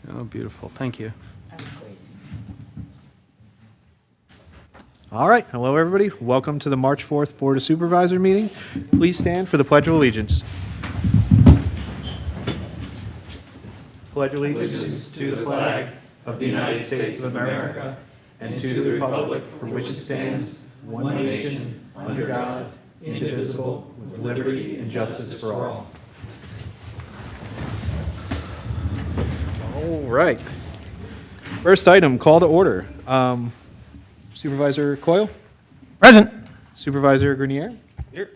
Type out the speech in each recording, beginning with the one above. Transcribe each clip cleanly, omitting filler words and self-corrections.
Oh, beautiful. Thank you. All right. Hello, everybody. Welcome to the March 4th Board of Supervisor meeting. Please stand for the Pledge of Allegiance. Pledge allegiance to the flag of the United States of America and to the republic for which it stands, one nation, under God, indivisible, with liberty and justice for all. All right. First item, call to order. Supervisor Coyle? Present. Supervisor Grenier? Here.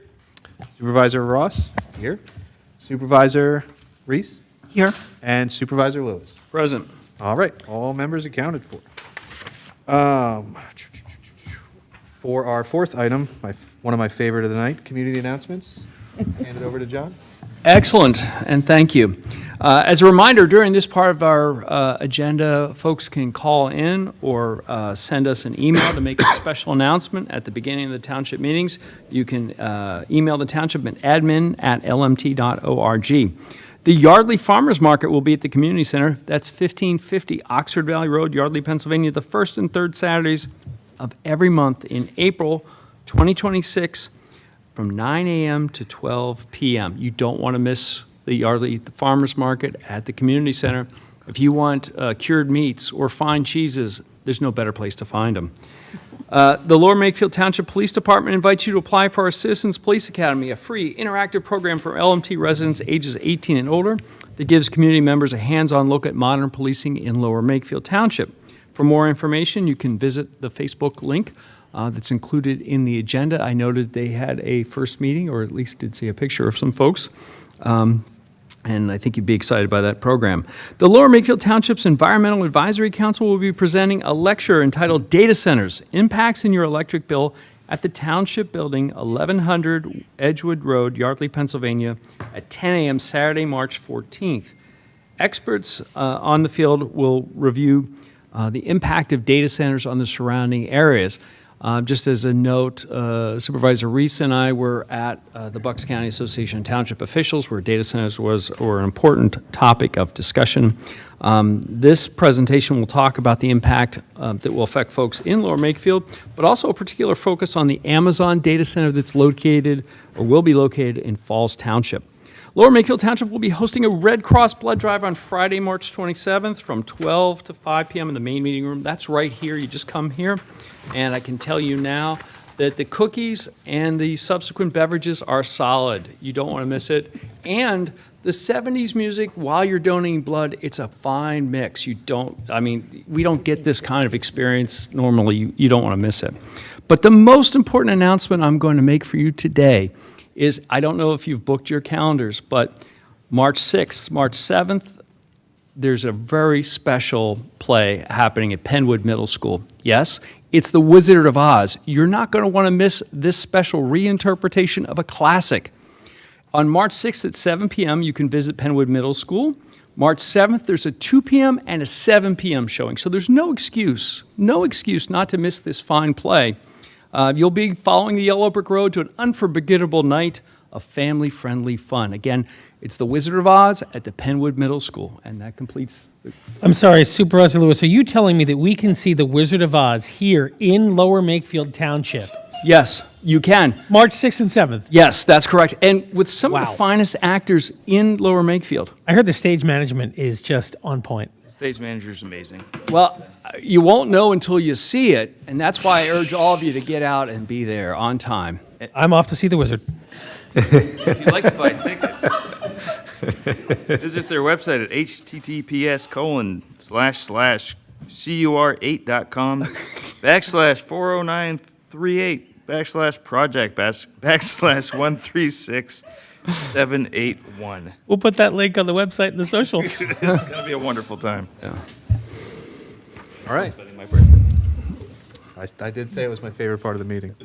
Supervisor Ross? Here. Supervisor Reese? Here. And Supervisor Lewis? Present. All right, all members accounted for. For our fourth item, one of my favorite of the night, community announcements. Hand it over to John. Excellent, and thank you. As a reminder, during this part of our agenda, folks can call in or send us an email to make a special announcement at the beginning of the township meetings. You can email the township at admin@lmt.org. The Yardley Farmers Market will be at the Community Center. That's 1550 Oxford Valley Road, Yardley, Pennsylvania, the first and third Saturdays of every month in April 2026 from 9 a.m. to 12 p.m. You don't want to miss the Yardley Farmers Market at the Community Center. If you want cured meats or fine cheeses, there's no better place to find them. The Lower Makefield Township Police Department invites you to apply for our Citizens Police Academy, a free interactive program for LMT residents ages 18 and older that gives community members a hands-on look at modern policing in Lower Makefield Township. For more information, you can visit the Facebook link that's included in the agenda. I noted they had a first meeting, or at least did see a picture of some folks. And I think you'd be excited by that program. The Lower Makefield Township's Environmental Advisory Council will be presenting a lecture entitled Data Centers, Impacts in Your Electric Bill at the Township Building, 1100 Edgewood Road, Yardley, Pennsylvania, at 10 a.m. Saturday, March 14th. Experts on the field will review the impact of data centers on the surrounding areas. Just as a note, Supervisor Reese and I were at the Bucks County Association of Township Officials, where data centers were an important topic of discussion. This presentation will talk about the impact that will affect folks in Lower Makefield, but also a particular focus on the Amazon data center that's located or will be located in Falls Township. Lower Makefield Township will be hosting a Red Cross blood drive on Friday, March 27th from 12 to 5 p.m. in the main meeting room. That's right here. You just come here. And I can tell you now that the cookies and the subsequent beverages are solid. You don't want to miss it. And the 70s music, while you're donating blood, it's a fine mix. We don't get this kind of experience normally. You don't want to miss it. But the most important announcement I'm going to make for you today is, I don't know if you've booked your calendars, but March 6th, March 7th, there's a very special play happening at Penwood Middle School. Yes, it's The Wizard of Oz. You're not going to want to miss this special reinterpretation of a classic. On March 6th at 7 p.m., you can visit Penwood Middle School. March 7th, there's a 2 p.m. and a 7 p.m. showing. So there's no excuse not to miss this fine play. You'll be following the Yellow Brick Road to an unforgettable night of family-friendly fun. Again, it's The Wizard of Oz at the Penwood Middle School, and that completes the... I'm sorry, Supervisor Lewis, are you telling me that we can see The Wizard of Oz here in Lower Makefield Township? Yes, you can. March 6th and 7th? Yes, that's correct. And with some of Wow. the finest actors in Lower Makefield. I heard the stage management is just on point. Stage manager's amazing. Well, you won't know until you see it, and that's why I urge all of you to get out and be there on time. I'm off to see the wizard. If you'd like to buy tickets, visit their website at https://cur8.com/40938/project/136-781. We'll put that link on the website and the socials. It's going to be a wonderful time. Yeah. All right. Spending my birthday. I did say it was my favorite part of the meeting.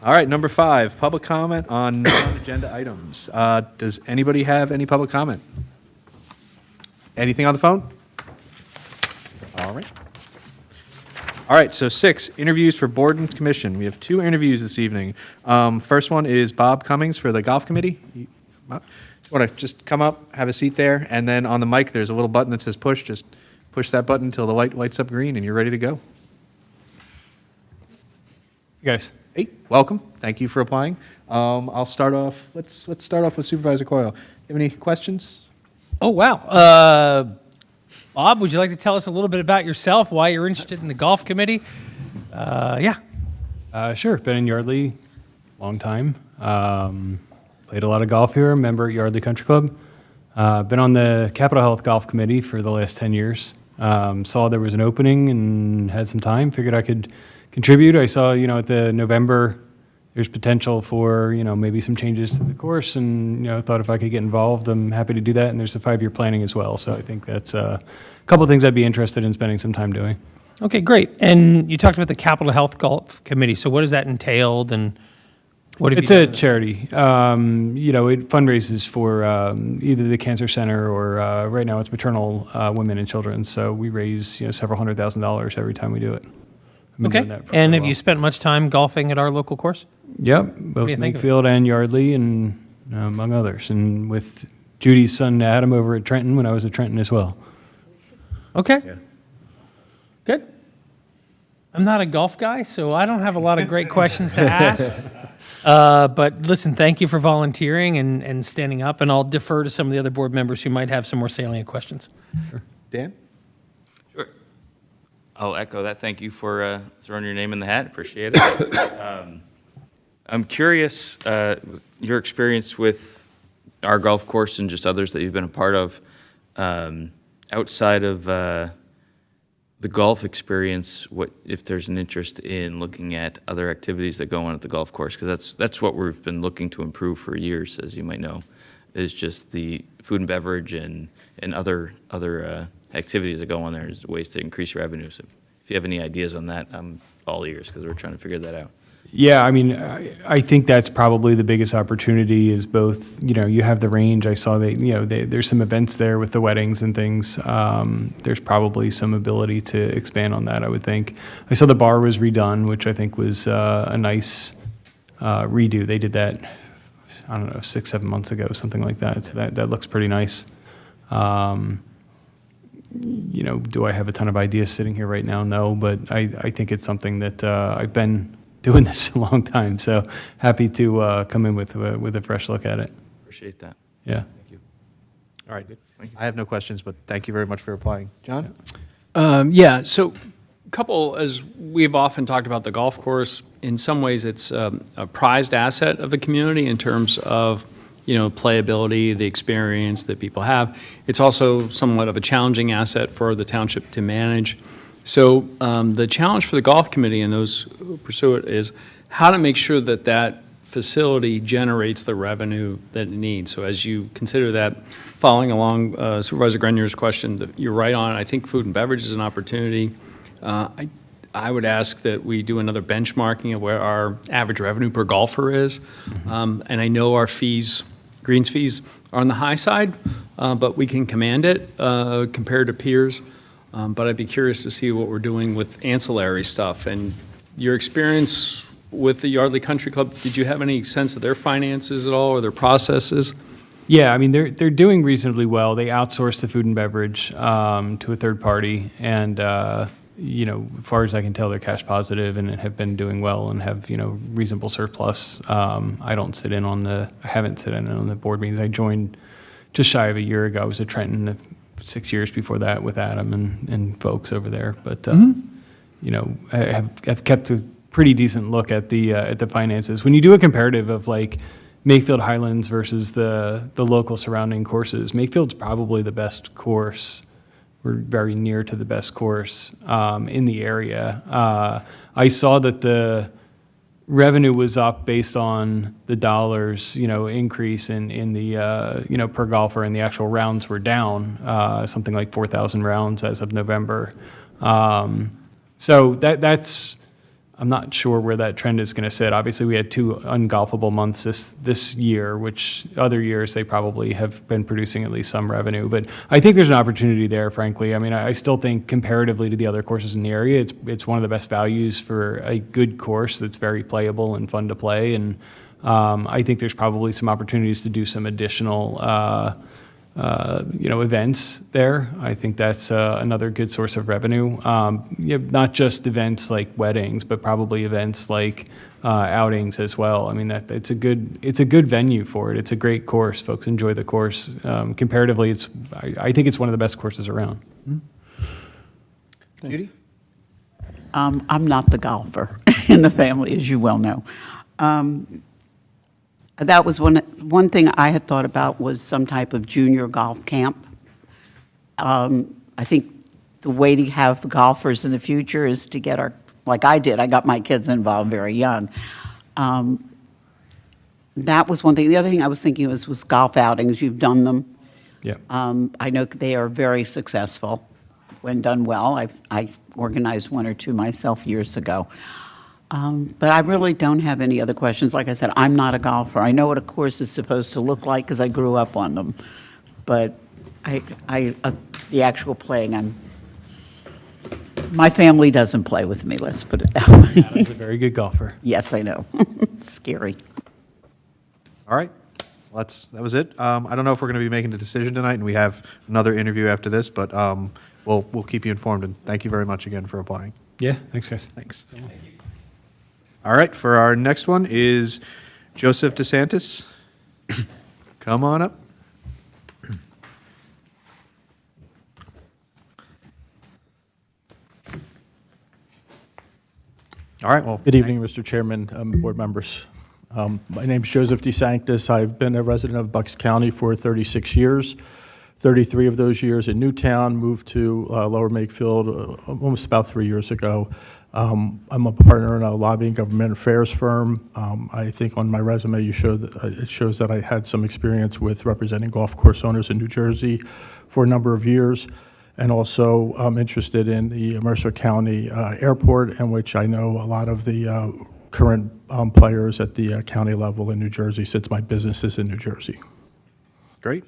All right, number 5, public comment on non-agenda items. Does anybody have any public comment? Anything on the phone? All right. All right, so 6, interviews for board and commission. We have 2 interviews this evening. First one is Bob Cummings for the golf committee. Want to just come up, have a seat there, and then on the mic, there's a little button that says push. Just push that button until the light lights up green, and you're ready to go. You guys. Hey, welcome. Thank you for applying. I'll start off. Let's start off with Supervisor Coyle. You have any questions? Oh, wow. Bob, would you like to tell us a little bit about yourself, why you're interested in the golf committee? Yeah. Sure. Been in Yardley long time. Played a lot of golf here. Member at Yardley Country Club. Been on the Capital Health Golf Committee for the last 10 years. Saw there was an opening and had some time. Figured I could contribute. I saw, at the November, there's potential for, maybe some changes to the course, and, thought if I could get involved, I'm happy to do that. And there's a 5-year planning as well. So I think that's a couple of things I'd be interested in spending some time doing. Okay, great. And you talked about the Capital Health Golf Committee. So what does that entail, and what have It's you a done? charity. It fundraises for either the Cancer Center or right now it's maternal women and children. So we raise several $100,000 every time we do it. I've been Okay. doing that for And a have while. you spent much time golfing at our local course? Yep, both do you think of it? Makefield and Yardley, and among others, and with Judy's son Adam over at Trenton when I was at Trenton as well. Okay. Good. I'm not a golf guy, so I don't have a lot of great questions to ask. But listen, thank you for volunteering and standing up, and I'll defer to some of the other board members who might have some more salient questions. Dan? Sure. I'll echo that. Thank you for throwing your name in the hat. Appreciate it. I'm curious, your experience with our golf course and just others that you've been a part of, outside of the golf experience, what if there's an interest in looking at other activities that go on at the golf course? Because that's what we've been looking to improve for years, as you might know, is just the food and beverage and other activities that go on there as ways to increase revenue. So if you have any ideas on that, I'm all ears because we're trying to figure that out. Yeah, I mean, I think that's probably the biggest opportunity is both, you have the range. I saw that, there's some events there with the weddings and things. There's probably some ability to expand on that, I would think. I saw the bar was redone, which I think was a nice redo. They did that, 6-7 months ago, something like that. So that looks pretty nice. Do I have a ton of ideas sitting here right now? No, but I think it's something that I've been doing this a long time, so happy to come in with a fresh look at it. Appreciate that. Yeah. Thank you. All right. I have no questions, but thank you very much for applying. John? Yeah, so couple, as we've often talked about the golf course, in some ways it's a prized asset of the community in terms of, playability, the experience that people have. It's also somewhat of a challenging asset for the township to manage. So the challenge for the golf committee and those who pursue it is how to make sure that that facility generates the revenue that it needs. So as you consider that, following along Supervisor Grenier's question, that you're right on. I think food and beverage is an opportunity. I would ask that we do another benchmarking of where our average revenue per golfer is. And I know our fees, greens fees, are on the high side, but we can command it compared to peers. But I'd be curious to see what we're doing with ancillary stuff. And your experience with the Yardley Country Club, did you have any sense of their finances at all or their processes? Yeah, I mean, they're doing reasonably well. They outsource the food and beverage to a third party, and as far as I can tell, they're cash positive and have been doing well and have reasonable surplus. I haven't sit in on the board meetings. I joined just shy of a year ago. I was at Trenton 6 years before that with Adam and folks over there, but have kept a pretty decent look at the finances. When you do a comparative of like Makefield Highlands versus the local surrounding courses, Makefield's probably the best course. We're very near to the best course in the area. I saw that the revenue was up based on the dollars, increase in the, per golfer, and the actual rounds were down, something like 4,000 rounds as of November. So that's, I'm not sure where that trend is going to sit. Obviously, we had 2 ungolfable months this year, which other years they probably have been producing at least some revenue. But I think there's an opportunity there, frankly. I mean, I still think comparatively to the other courses in the area, it's one of the best values for a good course that's very playable and fun to play. And I think there's probably some opportunities to do some additional, events there. I think that's another good source of revenue. Not just events like weddings, but probably events like outings as well. I mean, it's a good venue for it. It's a great course. Folks enjoy the course. Comparatively, I think it's one of the best courses around. Judy? I'm not the golfer in the family, as you well know. That was one thing I had thought about was some type of junior golf camp. I think the way to have golfers in the future is to get like I did, I got my kids involved very young. That was one thing. The other thing I was thinking was golf outings. You've done them. Yeah. I know they are very successful when done well. I organized one or two myself years ago. But I really don't have any other questions. Like I said, I'm not a golfer. I know what a course is supposed to look like because I grew up on them. But the actual playing, my family doesn't play with me, let's put it that way. Adam's a very good golfer. Yes, I know. Scary. All right. Well, that was it. I don't know if we're going to be making a decision tonight, and we have another interview after this, but we'll keep you informed, and thank you very much again for applying. Yeah, thanks, guys. Thanks. All right, for our next one is Joseph DeSantis. Come on up. All right, well, Good evening, Mr. Chairman, board members. My name's Joseph DeSanctis. I've been a resident of Bucks County for 36 years, 33 of those years in Newtown, moved to Lower Makefield almost about 3 years ago. I'm a partner in a lobbying government affairs firm. I think on my resume it shows that I had some experience with representing golf course owners in New Jersey for a number of years, and also I'm interested in the Mercer County Airport, in which I know a lot of the current players at the county level in New Jersey, since my business is in New Jersey. great.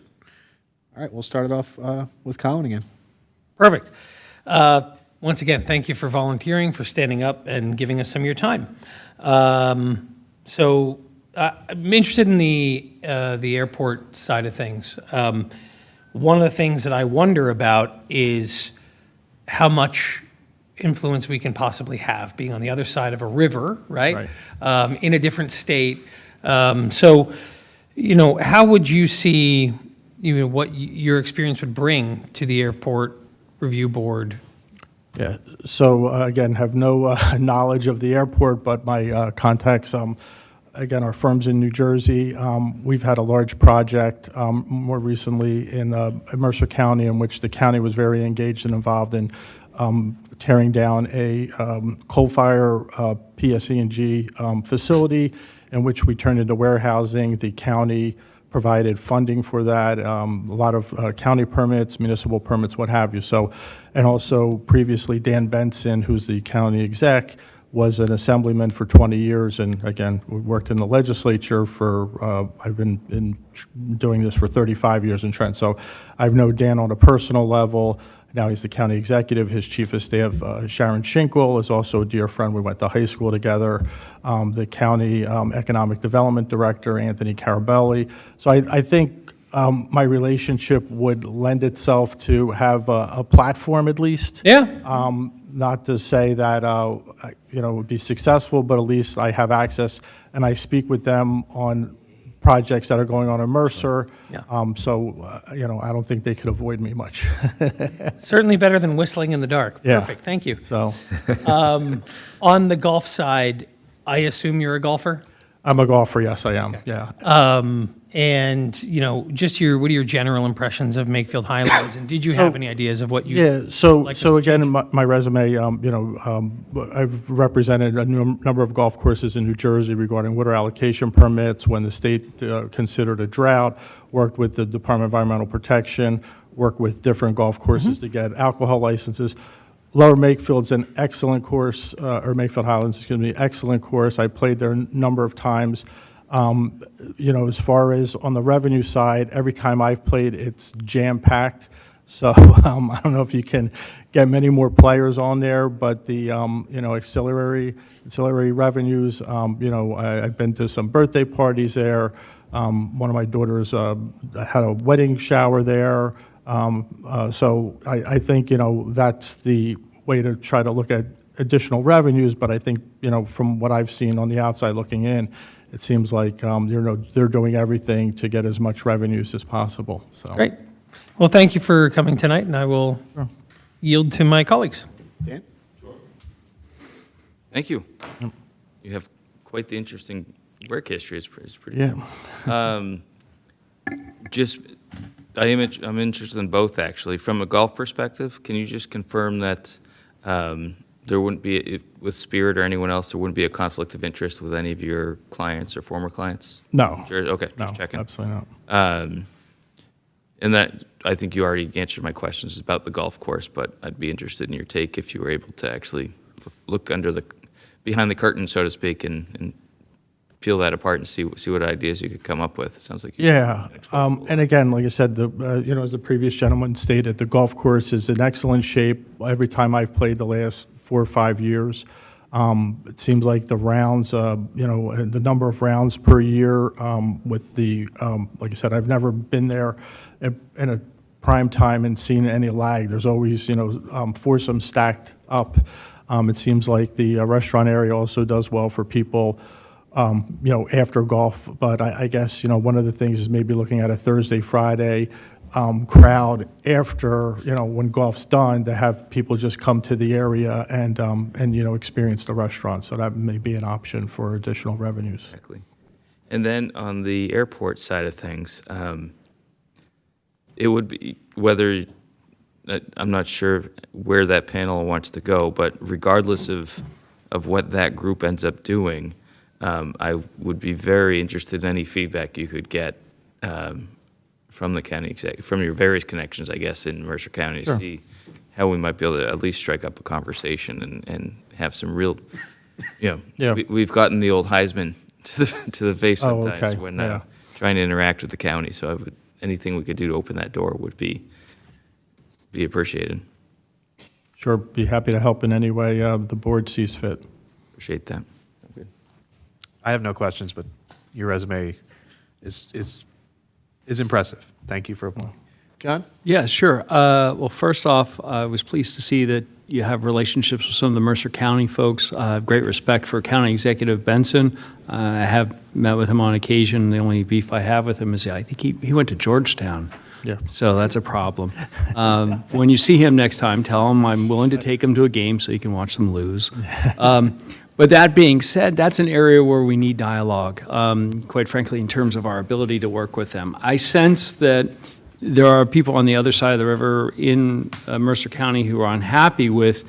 All right, we'll start it off with Colin again. Perfect. Once again, thank you for volunteering, for standing up and giving us some of your time. I'm interested in the airport side of things. One of the things that I wonder about is how much influence we can possibly have being on the other side of a river, right? In a different state. How would you see, what your experience would bring to the airport review board? Yeah, so again, have no knowledge of the airport, but my contacts, again, our firm's in New Jersey. We've had a large project more recently in Mercer County, in which the county was very engaged and involved in tearing down a coal-fire PSE&G facility, in which we turned into warehousing. The county provided funding for that, a lot of county permits, municipal permits, what have you. So, and also previously Dan Benson, who's the county exec, was an assemblyman for 20 years, and again, we worked in the legislature for, I've been doing this for 35 years in Trent. So I've known Dan on a personal level. Now he's the county executive. His chief of staff, Sharon Schinkel, is also a dear friend. We went to high school together. The county economic development director, Anthony Carabelli. So I think my relationship would lend itself to have a platform at least. Yeah. Not to say that it would be successful, but at least I have access, and I speak with them on projects that are going on in Mercer. Yeah. I don't think they could avoid me much. Certainly better than whistling in the dark. Yeah. Perfect, thank you. So On the golf side, I assume you're a golfer? I'm a golfer, yes, I am. Yeah. And, just what are your general impressions of Makefield Highlands? And did you have any ideas of what you? Yeah, so like us to again, in my resume, I've represented a number of golf courses in New Jersey regarding water allocation permits when the state considered a drought, worked with the Department of Environmental Protection, worked with different golf courses to get alcohol licenses. Lower Makefield's an excellent course, or Makefield Highlands, excuse me, excellent course. I played there a number of times. As far as on the revenue side, every time I've played, it's jam-packed. So I don't know if you can get many more players on there, but the, ancillary revenues, I've been to some birthday parties there. One of my daughters had a wedding shower there. So I think, that's the way to try to look at additional revenues, but I think, from what I've seen on the outside looking in, it seems like, they're doing everything to get as much revenues as possible, so. Great. Well, thank you for coming tonight, and I will yield to my colleagues. Dan? Thank you. You have quite the interesting work history. It's pretty Yeah. I'm interested in both, actually. From a golf perspective, can you just confirm that there wouldn't be, with Spirit or anyone else, there wouldn't be a conflict of interest with any of your clients or former clients? No. Sure, okay, No, just checking. absolutely not. And that, I think you already answered my questions about the golf course, but I'd be interested in your take if you were able to actually look behind the curtain, so to speak, and peel that apart and see what ideas you could come up with. It sounds like Yeah, and again, like I said, as the previous gentleman stated, the golf course is in excellent shape. Every time I've played the last 4 or 5 years, it seems like the rounds, the number of rounds per year with the, like I said, I've never been there in a prime time and seen any lag. There's always, foursome stacked up. It seems like the restaurant area also does well for people, after golf. But I guess, one of the things is maybe looking at a Thursday, Friday crowd after, when golf's done, to have people just come to the area and experience the restaurant. So that may be an option for additional revenues. Exactly. And then on the airport side of things, it would be whether, I'm not sure where that panel wants to go, but regardless of what that group ends up doing, I would be very interested in any feedback you could get from the county from your various connections, I guess, in Mercer County, to see how we might be able to at least strike up a conversation and have some real, Yeah. we've gotten the old Heisman to the face Oh, sometimes okay, when yeah. trying to interact with the county. So anything we could do to open that door would be appreciated. Sure, be happy to help in any way the board sees fit. Appreciate that. I have no questions, but your resume is impressive. Thank you for applying. John? Yeah, sure. Well, first off, I was pleased to see that you have relationships with some of the Mercer County folks. I have great respect for County Executive Benson. I have met with him on occasion. The only beef I have with him is I think he went to Georgetown. Yeah. So that's a problem. When you see him next time, tell him I'm willing to take him to a game so he can watch them lose. But that being said, that's an area where we need dialogue, quite frankly, in terms of our ability to work with them. I sense that there are people on the other side of the river in Mercer County who are unhappy with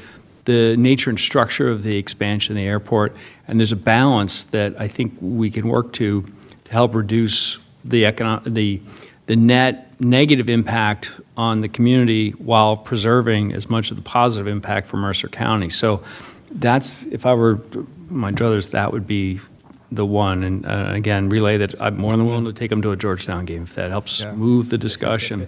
the nature and structure of the expansion of the airport, and there's a balance that I think we can work to help reduce the net negative impact on the community while preserving as much of the positive impact for Mercer County. So that's, if I were my druthers, that would be the one. And again, relay that I'm more than willing to take them to a Georgetown game if that helps move the discussion.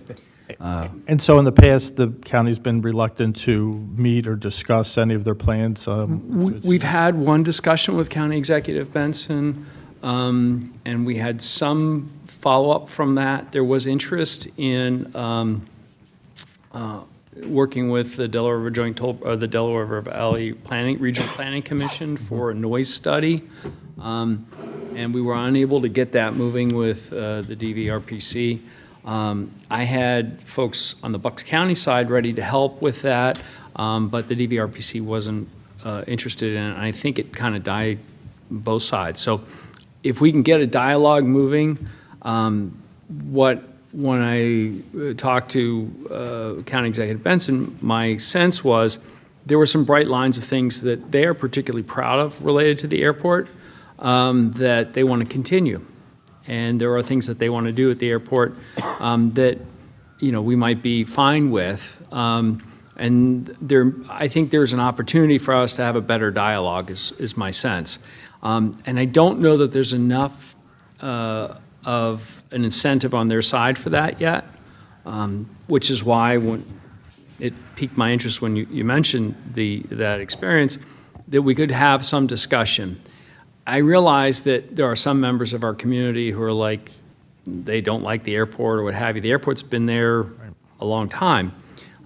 And so in the past, the county's been reluctant to meet or discuss any of their plans? We've had one discussion with County Executive Benson, and we had some follow-up from that. There was interest in working with the Delaware River the Delaware River Valley Regional Planning Commission for a noise study, and we were unable to get that moving with the DVRPC. I had folks on the Bucks County side ready to help with that, but the DVRPC wasn't interested in it. I think it kind of died both sides. So if we can get a dialogue moving, when I talked to County Executive Benson, my sense was there were some bright lines of things that they are particularly proud of related to the airport that they want to continue. And there are things that they want to do at the airport that, we might be fine with. And I think there's an opportunity for us to have a better dialogue is my sense. And I don't know that there's enough of an incentive on their side for that yet. which is why when it piqued my interest when you mentioned that experience, that we could have some discussion. I realize that there are some members of our community who are like, they don't like the airport or what have you. The airport's been there a long time.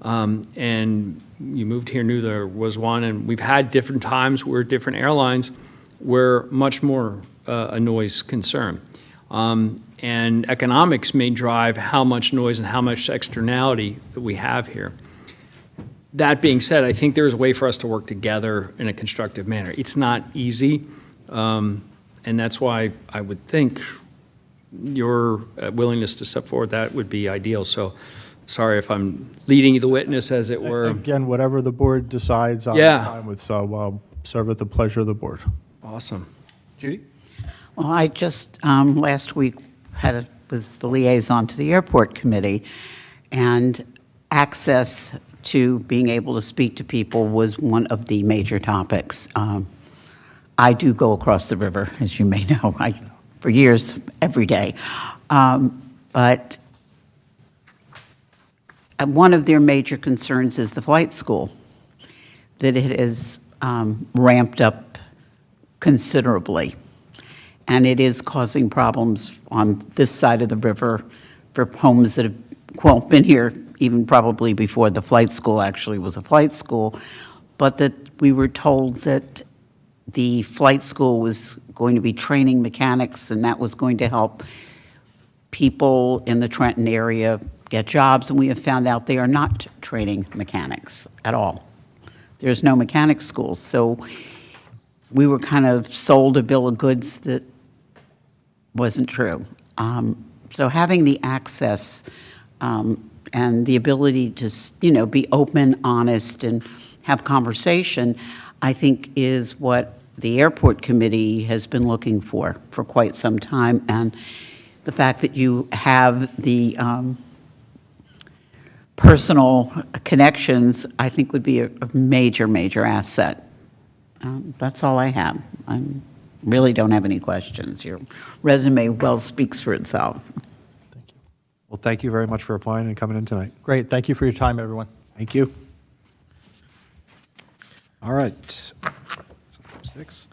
And you moved here, knew there was one, and we've had different times where different airlines were much more a noise concern. And economics may drive how much noise and how much externality that we have here. That being said, I think there's a way for us to work together in a constructive manner. It's not easy, and that's why I would think your willingness to step forward, that would be ideal. So sorry if I'm leading the witness, as it were. Again, whatever the board decides, I'm Yeah. fine with, so I'll serve at the pleasure of the board. Awesome. Judy? Well, I just, last week, was the liaison to the airport committee, and access to being able to speak to people was one of the major topics. I do go across the river, as you may know, for years, every day. But one of their major concerns is the flight school, that it is ramped up considerably. And it is causing problems on this side of the river for homes that have, well, been here even probably before the flight school actually was a flight school, but that we were told that the flight school was going to be training mechanics, and that was going to help people in the Trenton area get jobs, and we have found out they are not training mechanics at all. There's no mechanics schools, so we were kind of sold a bill of goods that wasn't true. So having the access and the ability to, be open, honest, and have conversation, I think is what the airport committee has been looking for quite some time. And the fact that you have the personal connections, I think would be a major, major asset. That's all I have. I really don't have any questions. Your resume well speaks for itself. Well, thank you very much for applying and coming in tonight. Great, thank you for your time, everyone. Thank you. All right. 6.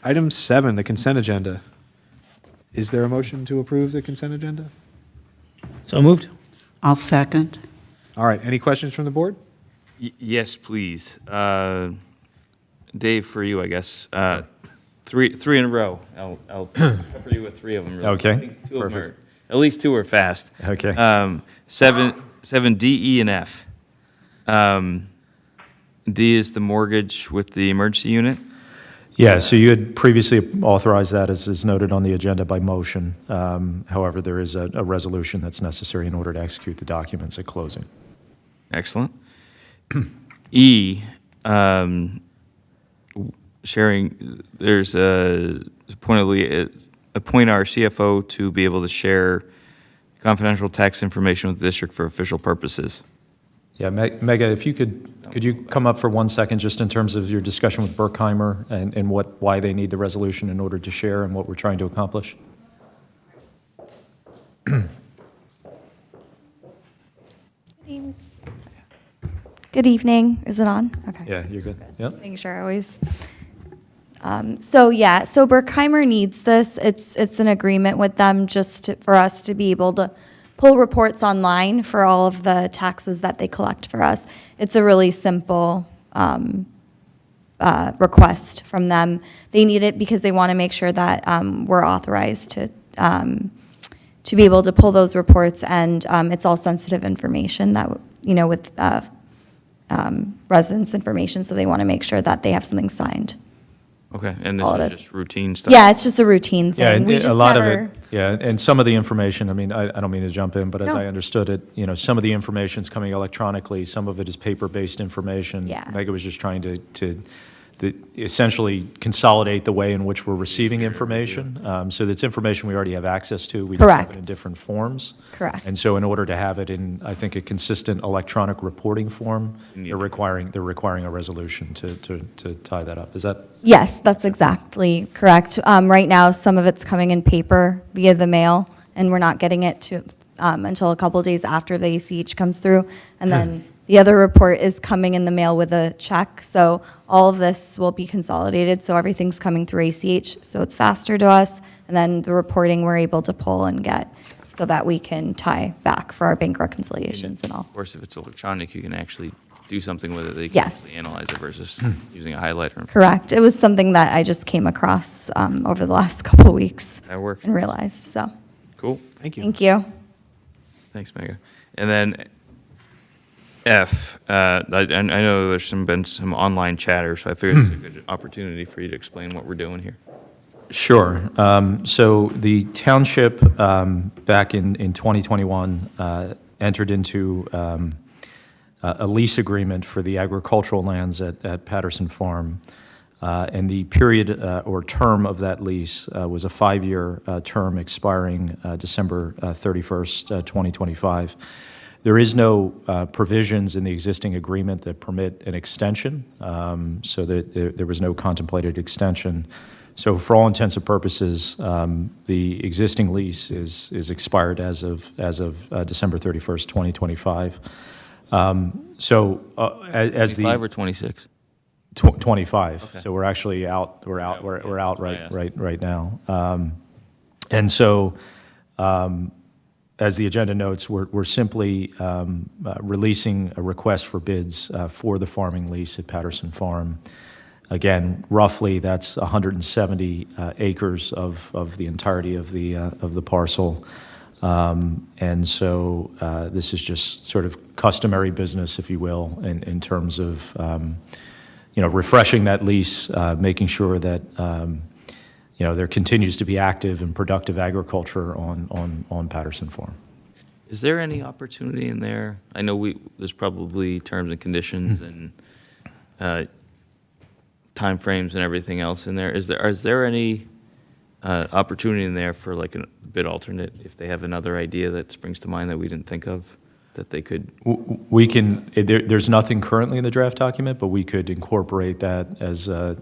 Item 7, the consent agenda. Is there a motion to approve the consent agenda? So moved? I'll second. All right, any questions from the board? Yes, please. Dave, for you, I guess. Three in a row. I'll cover you with 3 of them. Okay, I think 2 of them are, at least 2 are fast. Okay. 7 D, E, and F. D is the mortgage with the emergency unit. Yeah, so you had previously authorized that, as is noted on the agenda, by motion. However, there is a resolution that's necessary in order to execute the documents at closing. Excellent. E, sharing, there's appoint our CFO to be able to share confidential tax information with the district for official purposes. Yeah, Mega, if you could you come up for 1 second, just in terms of your discussion with Berkheimer and why they need the resolution in order to share and what we're trying to accomplish? Good evening. Is it on? Okay. Yeah, you're good. Yep. Making sure I always. So Berkheimer needs this. It's an agreement with them for us to be able to pull reports online for all of the taxes that they collect for us. It's a really simple request from them. They need it because they want to make sure that we're authorized to be able to pull those reports, and it's all sensitive information that with residents' information, so they want to make sure that they have something signed. Okay, and All it this is. is just routine stuff? Yeah, it's just a routine thing. Yeah, and We a just lot never, of it, yeah, and some of the information, I mean, I don't mean to jump in, but as No. I understood it, some of the information's coming electronically, some of it is paper-based information. Yeah. Mega was just trying to essentially consolidate the way in which we're receiving information. So that's information we already have access to. We just have it in Correct. different forms. Correct. And so in order to have it in, I think, a consistent electronic reporting form, You they're requiring a resolution to tie that up. Is that? Yes, that's exactly correct. Right now, some of it's coming in paper via the mail, and we're not getting it to until a couple days after the ACH comes through. And then the other report is coming in the mail with a check. So all of this will be consolidated. So everything's coming through ACH. So it's faster to us. And then the reporting we're able to pull and get so that we can tie back for our bank reconciliations and all. Of course, if it's electronic, you can actually do something with it. They can Yes. actually analyze it versus using a highlighter. Correct. It was something that I just came across over the last couple of weeks That works. and realized. So Cool. Thank you. thank you. Thanks, Mega. And then F, I know there's been some online chatter, so I figured it's a good opportunity for you to explain what we're doing here. Sure. So the township, back in 2021, entered into a lease agreement for the agricultural lands at Patterson Farm. And the period or term of that lease was a 5-year term expiring December 31st, 2025. There is no provisions in the existing agreement that permit an extension, so there was no contemplated extension. So for all intents and purposes, the existing lease is expired as of December 31st, 2025. As the 5 or 26? 25. Okay. So we're actually out. We're out That's why I asked. right now. And so, as the agenda notes, we're simply releasing a request for bids for the farming lease at Patterson Farm. Again, roughly that's 170 acres of the entirety of the parcel. And so this is just sort of customary business, if you will, in terms of refreshing that lease, making sure that there continues to be active and productive agriculture on Patterson Farm. Is there any opportunity in there? I know there's probably terms and conditions and timeframes and everything else in there. Is there any opportunity in there for like a bid alternate if they have another idea that springs to mind that we didn't think of that they could? We can. There's nothing currently in the draft document, but we could incorporate that as an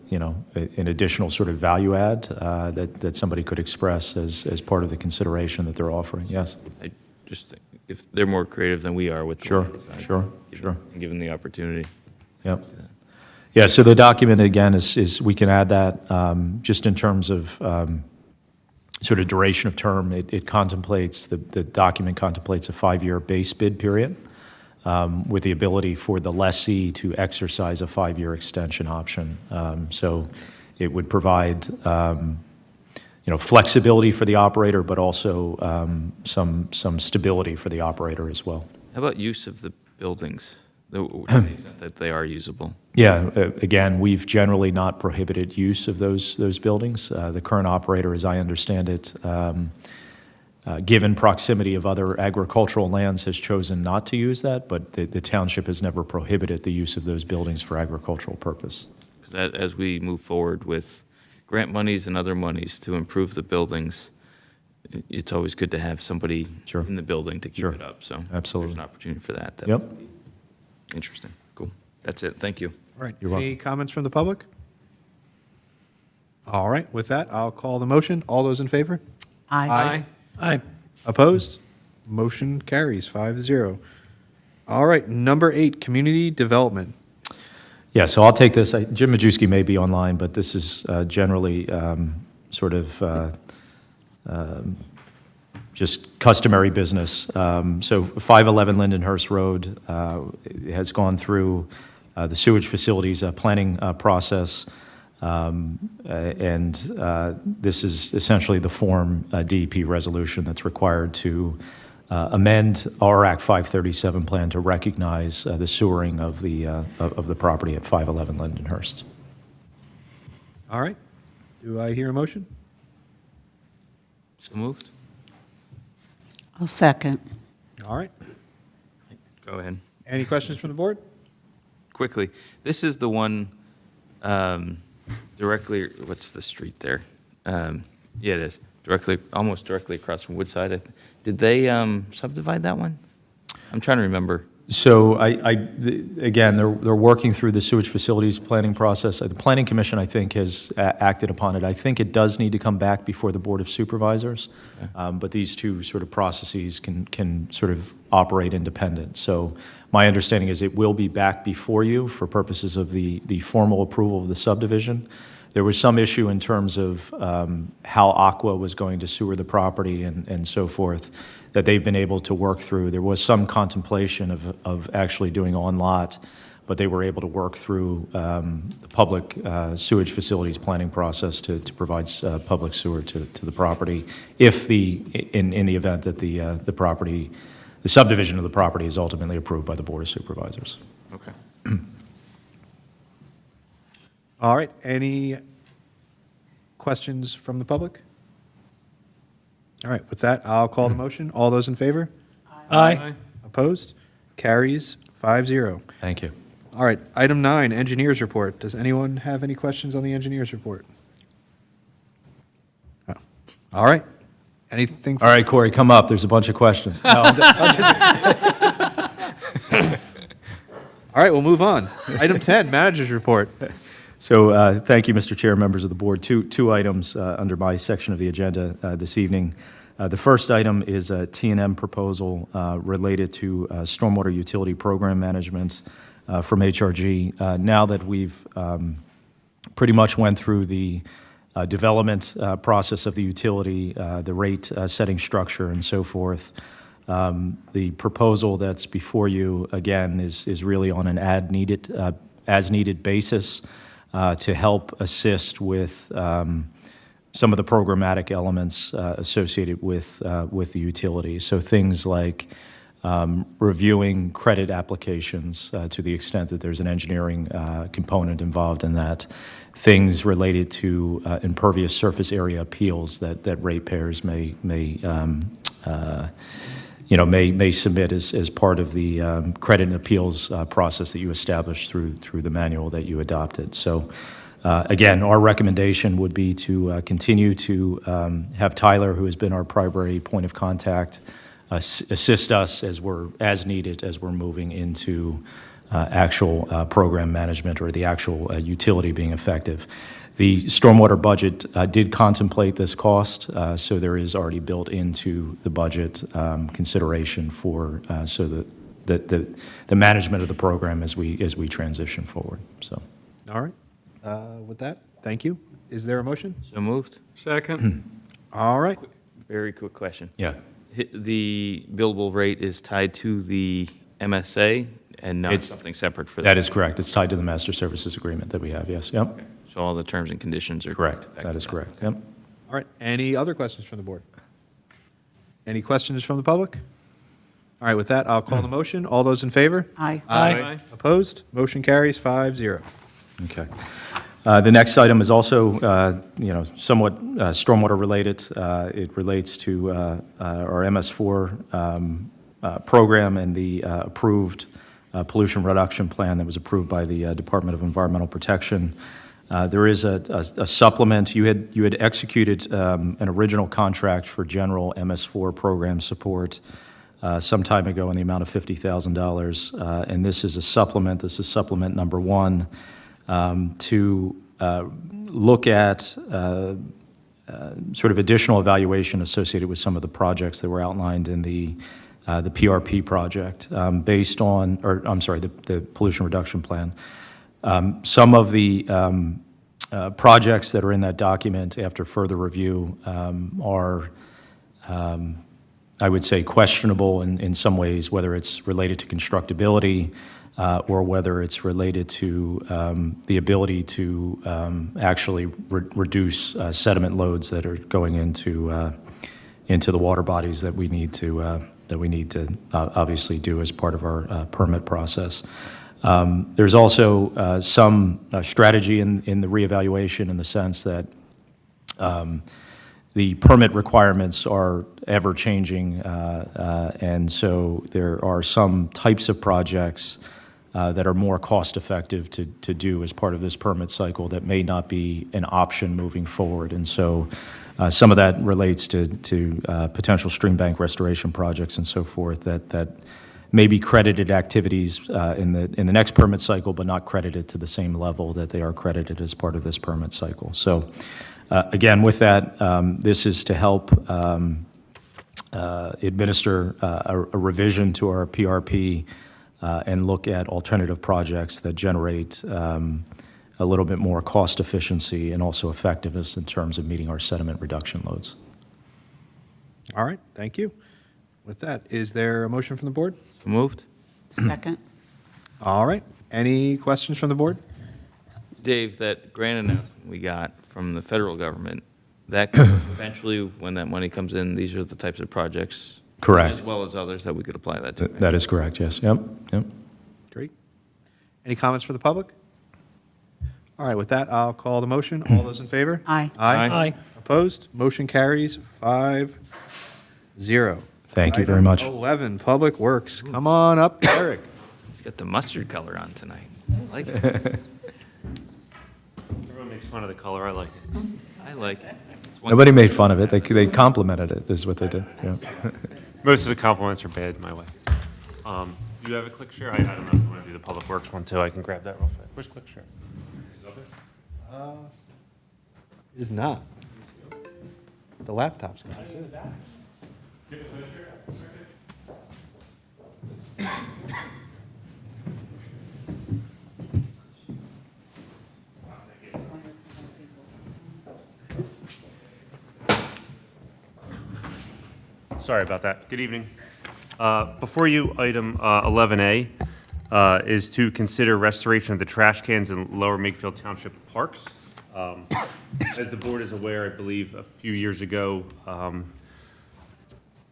additional sort of value add that somebody could express as part of the consideration that they're offering. Yes. I just think if they're more creative than we are with the Sure. land design, Sure. give them the opportunity. Yep. Yeah. So the document again is we can add that just in terms of sort of duration of term. It contemplates the document contemplates a 5-year base bid period with the ability for the lessee to exercise a 5-year extension option. So it would provide flexibility for the operator, but also some stability for the operator as well. How about use of the buildings, to the extent that they are usable? Yeah, again, we've generally not prohibited use of those buildings. The current operator, as I understand it, given proximity of other agricultural lands, has chosen not to use that, but the township has never prohibited the use of those buildings for agricultural purpose. 'Cause as we move forward with grant monies and other monies to improve the buildings, it's always good to have somebody Sure. in the building to keep Sure. it up. So Absolutely. there's an opportunity for that. That Yep. would be interesting. Cool. That's it. Thank you. All right. You're Any comments from the public? All right. With that, I'll call the motion. All those in favor? Aye. Aye. Opposed? Motion carries 5-0. All right. Number 8, community development. Yeah, so I'll take this. Jim Majewski may be online, but this is generally sort of just customary business. So 511 Lindenhurst Road has gone through the sewage facilities planning process, and this is essentially the Form DEP resolution that's required to amend our Act 537 plan to recognize the sewering of the property at 511 Lindenhurst. All right. Do I hear a motion? So moved? I'll second. All right. Go ahead. Any questions from the board? Quickly, this is the one directly, what's the street there? Yeah, it is. Almost directly across from Woodside. Did they subdivide that one? I'm trying to remember. So again, they're working through the sewage facilities planning process. The Planning Commission, I think, has acted upon it. I think it does need to come back before the Board of Supervisors, but these two sort of processes can sort of operate independent. So my understanding is it will be back before you for purposes of the formal approval of the subdivision. There was some issue in terms of how Aqua was going to sewer the property and so forth that they've been able to work through. There was some contemplation of actually doing on-lot, but they were able to work through the public sewage facilities planning process to provide public sewer to the property if in the event that the property, the subdivision of the property is ultimately approved by the Board of Supervisors. Okay. All right, any questions from the public? All right, with that, I'll call the motion. All those in favor? Aye. Opposed? Carries 5-0. Thank you. All right, item 9, engineers report. Does anyone have any questions on the engineers report? No. All right. Anything? All right, Corey, come up. There's a bunch of questions. No, All right, we'll move on. Item 10, managers report. So thank you, Mr. Chair, members of the board. Two items under my section of the agenda this evening. The first item is a T&M proposal related to stormwater utility program management from HRG. Now that we've pretty much went through the development process of the utility, the rate setting structure and so forth, the proposal that's before you, again, is really on an as-needed basis to help assist with some of the programmatic elements associated with the utility. So things like reviewing credit applications to the extent that there's an engineering component involved in that. Things related to impervious surface area appeals that ratepayers may submit as part of the credit and appeals process that you established through the manual that you adopted. So again, our recommendation would be to continue to have Tyler, who has been our primary point of contact, assist us as needed as we're moving into actual program management or the actual utility being effective. The stormwater budget did contemplate this cost, so there is already built into the budget consideration for so the management of the program as we transition forward. So, All right. With that, thank you. Is there a motion? So moved. Second. All right. Very quick question. yeah, The billable rate is tied to the MSA and not It's- something separate for that is correct. It's tied to the master services agreement that we have. Yes. Yep. So all the terms and conditions are Correct. back That to is correct. Yep. All right. Any other questions from the board? Any questions from the public? All right. With that, I'll call the motion. All those in favor? Aye. Aye. Opposed? Motion carries 5-0. Okay. The next item is also, somewhat stormwater related. It relates to our MS4 program and the approved pollution reduction plan that was approved by the Department of Environmental Protection. There is a supplement. You had executed an original contract for general MS4 program support some time ago in the amount of $50,000, and this is a supplement. This is supplement number 1. To look at sort of additional evaluation associated with some of the projects that were outlined in the PRP project based on, the pollution reduction plan. Some of the projects that are in that document after further review are, I would say, questionable in some ways, whether it's related to constructability, or whether it's related to the ability to actually reduce sediment loads that are going into the water bodies that we need to obviously do as part of our permit process. There's also some strategy in the reevaluation in the sense that the permit requirements are ever-changing, and so there are some types of projects that are more cost-effective to do as part of this permit cycle that may not be an option moving forward. And so some of that relates to potential stream bank restoration projects and so forth that may be credited activities in the next permit cycle, but not credited to the same level that they are credited as part of this permit cycle. So again, with that, this is to help administer a revision to our PRP and look at alternative projects that generate a little bit more cost efficiency and also effectiveness in terms of meeting our sediment reduction loads. All right, thank you. With that, is there a motion from the board? So moved? Second? All right, any questions from the board? Dave, that grant announcement we got from the federal government, that could eventually, when that money comes in, these are the types of projects? Correct. As well as others that we could apply that to? right? That is correct, yes. Yep, yep. Great. Any comments for the public? All right, with that, I'll call the motion. All those in favor? Aye. Aye. Opposed? Motion carries 5-0. Thank you very Item much. 11, Public Works. Come on up, Eric. He's got the mustard color on tonight. I like it. Everyone makes fun of the color. I like it. I like it. It's one- Nobody made fun of it. They complimented it, is what they did. Yeah. Most of the compliments are bad my way. Do you have a click share? I don't know if you want to do the Public Works one too. I can grab that real quick. Where's click share? Is it up there? It is not. The laptop's not, too. Sorry about that. Good evening. Before you, item 11A is to consider restoration of the trash cans in Lower Makefield Township parks. As the board is aware, I believe a few years ago,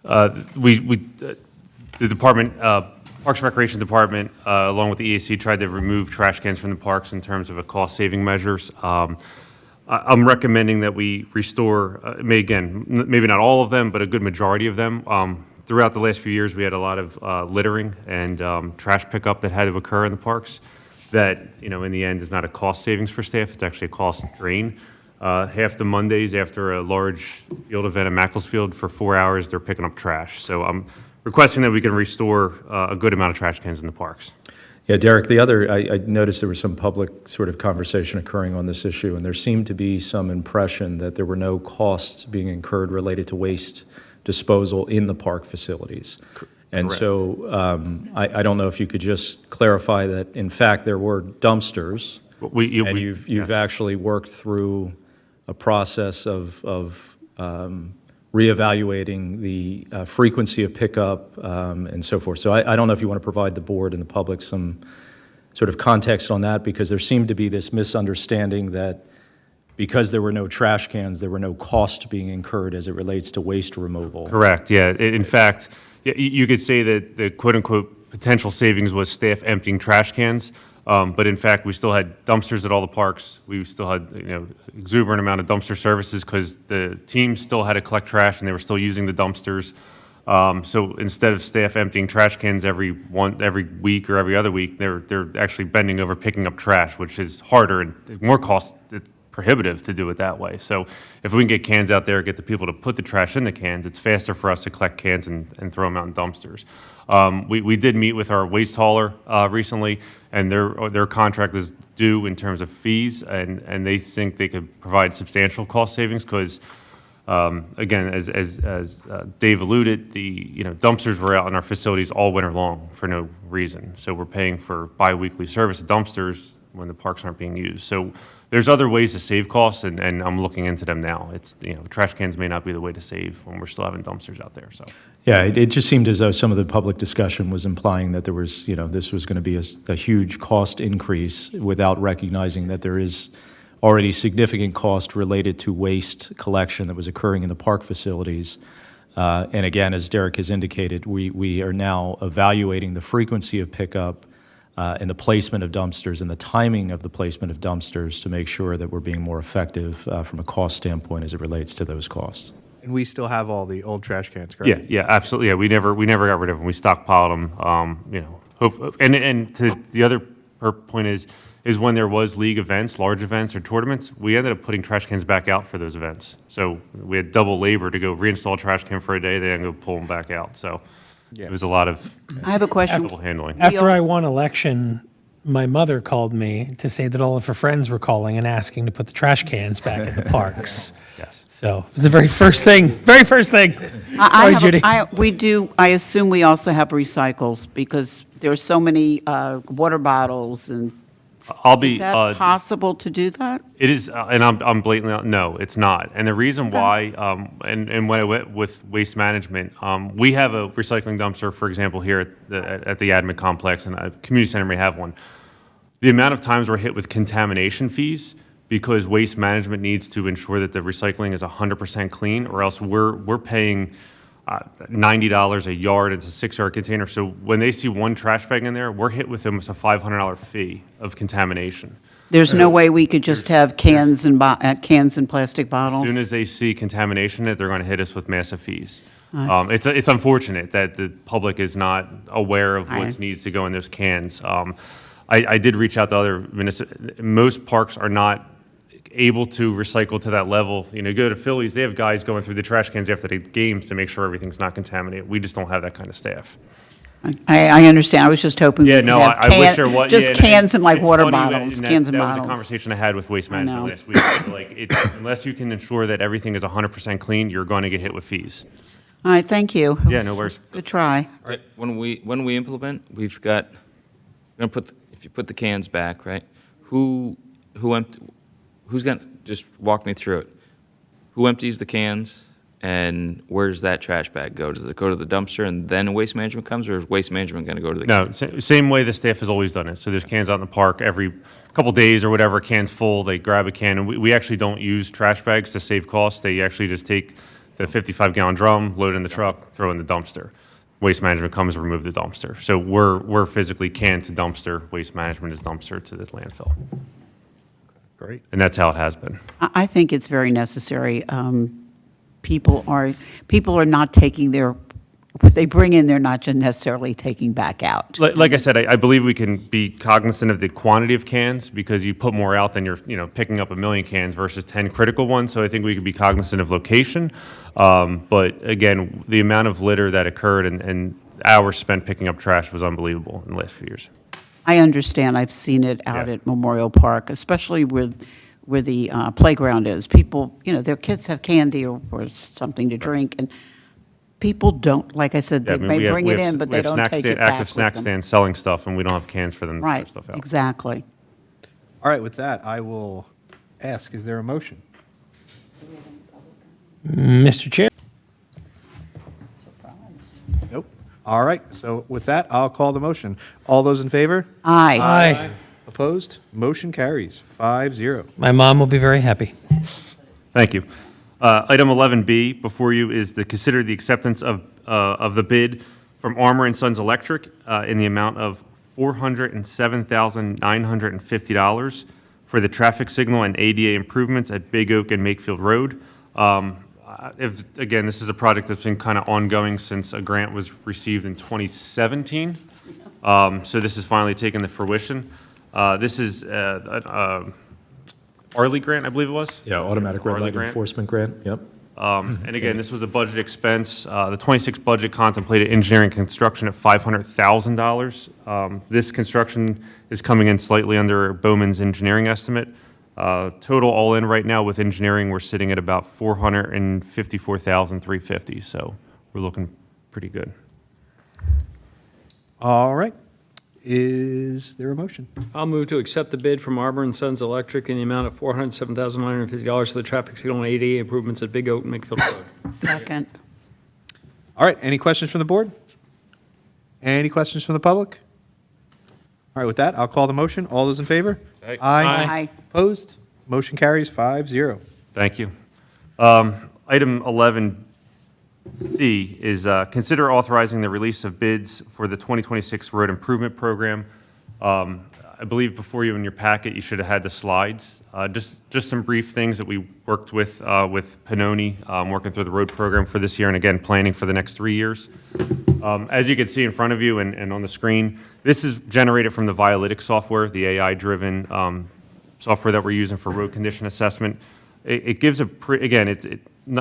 the department, Parks and Recreation Department, along with the EAC, tried to remove trash cans from the parks in terms of a cost-saving measures. I'm recommending that we restore, maybe not all of them, but a good majority of them. Throughout the last few years, we had a lot of littering and trash pickup that had to occur in the parks that, in the end is not a cost savings for staff, it's actually a cost drain. Half the Mondays after a large field event at Makefield for 4 hours, they're picking up trash. So I'm requesting that we can restore a good amount of trash cans in the parks. Yeah, Derek, I noticed there was some public sort of conversation occurring on this issue, and there seemed to be some impression that there were no costs being incurred related to waste disposal in the park facilities. And Correct. so I don't know if you could just clarify that, in fact, there were dumpsters, and you've actually worked through a process of reevaluating the frequency of pickup and so forth. So I don't know if you want to provide the board and the public some sort of context on that, because there seemed to be this misunderstanding that because there were no trash cans, there were no cost being incurred as it relates to waste removal. Correct, yeah. In fact, you could say that the quote-unquote potential savings was staff emptying trash cans, but in fact, we still had dumpsters at all the parks. We still had, exuberant amount of dumpster services because the teams still had to collect trash and they were still using the dumpsters. So instead of staff emptying trash cans every week or every other week, they're actually bending over picking up trash, which is harder and more cost prohibitive to do it that way. So if we can get cans out there, get the people to put the trash in the cans, it's faster for us to collect cans and throw them out in dumpsters. We did meet with our waste hauler recently, and their contract is due in terms of fees, and they think they could provide substantial cost savings because, again, as Dave alluded, the dumpsters were out in our facilities all winter long for no reason. So we're paying for biweekly service of dumpsters when the parks aren't being used. So there's other ways to save costs, and I'm looking into them now. It's, trash cans may not be the way to save when we're still having dumpsters out there, so. Yeah, it just seemed as though some of the public discussion was implying that there was, this was going to be a huge cost increase without recognizing that there is already significant cost related to waste collection that was occurring in the park facilities. And again, as Derek has indicated, we are now evaluating the frequency of pickup and the placement of dumpsters and the timing of the placement of dumpsters to make sure that we're being more effective from a cost standpoint as it relates to those costs. And we still have all the old trash cans, correct? Yeah, absolutely. Yeah, we never got rid of them. We stockpiled them. And to the other point is when there was league events, large events or tournaments, we ended up putting trash cans back out for those events. So we had double labor to go reinstall a trash can for a day, then go pull them back out. So It was a lot of I have a question. difficult handling. After I won election, my mother called me to say that all of her friends were calling and asking to put the trash cans back in the parks. Yes. So it was the very first thing. Very first thing. Sorry, Judy. I assume we also have recycles because there are so many water bottles and, I'll be. is that possible to do that? It is, and I'm blatantly, no, it's not. And the reason why, and when I went with waste management, we have a recycling dumpster, for example, here at the admin complex, and a community center may have one. The amount of times we're hit with contamination fees because waste management needs to ensure that the recycling is 100% clean, or else we're paying $90 a yard. It's a 6-yard container. So when they see one trash bag in there, we're hit with almost a $500 fee of contamination. There's no way we could just have cans and plastic As bottles? soon as they see contamination in it, they're going to hit us with massive fees. It's unfortunate that the public is not aware of what needs to go in those cans. I did reach out to other most parks are not able to recycle to that level. You know, go to Phillies, they have guys going through the trash cans after the games to make sure everything's not contaminated. We just don't have that kind of staff. I understand. I was just hoping we Yeah, could no, have I wish there was. just yeah, cans and like it's water funny bottles, that- cans and That was a bottles. conversation I had with Waste I Management know. last week. Like, unless you can ensure that everything is 100% clean, you're going to get hit with fees. All right, thank you. Yeah, no worries. Good try. Right, when we implement, we've got, we're gonna if you put the cans back, right? Who's gonna, just walk me through it. Who empties the cans and where does that trash bag go? Does it go to the dumpster and then waste management comes, or is waste management gonna go to the? No, same way the staff has always done it. So there's cans out in the park every couple days or whatever, can's full, they grab a can. And we actually don't use trash bags to save costs. They actually just take the 55-gallon drum, load it in the truck, throw it in the dumpster. Waste management comes, remove the dumpster. So we're physically can to dumpster, waste management is dumpster to the landfill. Great. And that's how it has been. I think it's very necessary. People are not taking what they bring in, they're not just necessarily taking back out. Like I said, I believe we can be cognizant of the quantity of cans because you put more out than you're picking up 1 million cans versus 10 critical ones. So I think we could be cognizant of location. But again, the amount of litter that occurred and hours spent picking up trash was unbelievable in the last few years. I understand. I've seen it out Yeah. at Memorial Park, especially where the playground is. People, their kids have candy or something to drink, and people don't, like I said, Yeah, they I mean, may we have- bring we it have- in, but we they have don't snack take stand- it back Active with snack them. stands selling stuff, and we don't have cans for them to Right, put stuff out. exactly. All right, with that, I will ask, is there a motion? Mr. Chair. Nope. All right, so with that, I'll call the motion. All those in favor? Aye. Aye. Opposed? Motion carries 5-0. My mom will be very happy. Thank you. Item 11B before you is to consider the acceptance of the bid from Armor and Sons Electric in the amount of $407,950 for the traffic signal and ADA improvements at Big Oak and Makefield Road. Again, this is a project that's been kind of ongoing since a grant was received in 2017. So this is finally taken to fruition. This is Arley grant, I believe it was? Yeah, automatic red Arley light grant. enforcement grant, yep. And again, this was a budget expense. The 26 budget contemplated engineering construction at $500,000. This construction is coming in slightly under Bowman's engineering estimate. Total all-in right now with engineering, we're sitting at about $454,350, so we're looking pretty good. All right. Is there a motion? I'll move to accept the bid from Arbor and Sons Electric in the amount of $407,950 for the traffic signal and ADA improvements at Big Oak and Makefield Road. Second. All right, any questions from the board? Any questions from the public? All right, with that, I'll call the motion. All those in favor? Aye. Aye. Opposed? Motion carries 5-0. Thank you. Item 11C is consider authorizing the release of bids for the 2026 road improvement program. I believe before you in your packet, you should have had the slides. Just some brief things that we worked with Pannoni, working through the road program for this year, and again, planning for the next 3 years. As you can see in front of you and on the screen, this is generated from the Violytics software, the AI-driven software that we're using for road condition assessment. It gives again,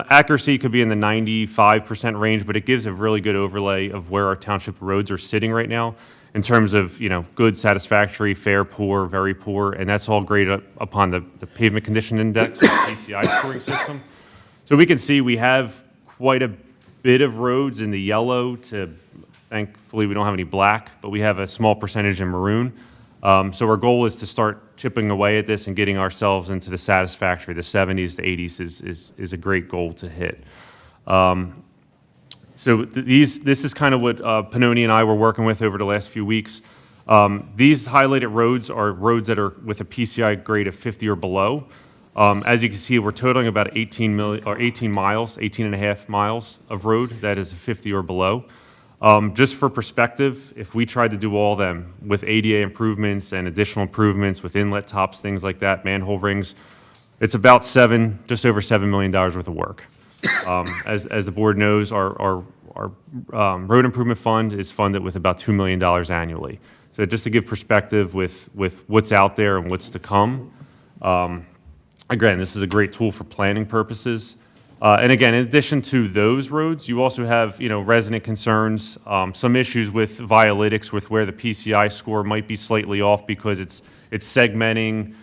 accuracy could be in the 95% range, but it gives a really good overlay of where our township roads are sitting right now in terms of, good, satisfactory, fair, poor, very poor, and that's all graded upon the pavement condition index, or PCI scoring system. So we can see we have quite a bit of roads in the yellow to, thankfully, we don't have any black, but we have a small percentage in maroon. So our goal is to start chipping away at this and getting ourselves into the satisfactory. The 70s, the 80s is a great goal to hit. So this is kind of what Pannoni and I were working with over the last few weeks. These highlighted roads are roads that are with a PCI grade of 50 or below. As you can see, we're totaling about 18 miles, 18 and a half miles of road that is a 50 or below. Just for perspective, if we tried to do all of them with ADA improvements and additional improvements with inlet tops, things like that, manhole rings, it's about just over $7 million worth of work. As the board knows, our road improvement fund is funded with about $2 million annually. So just to give perspective with what's out there and what's to come, again, this is a great tool for planning purposes. And again, in addition to those roads, you also have, resident concerns, some issues with Vialytics with where the PCI score might be slightly off because it's segmenting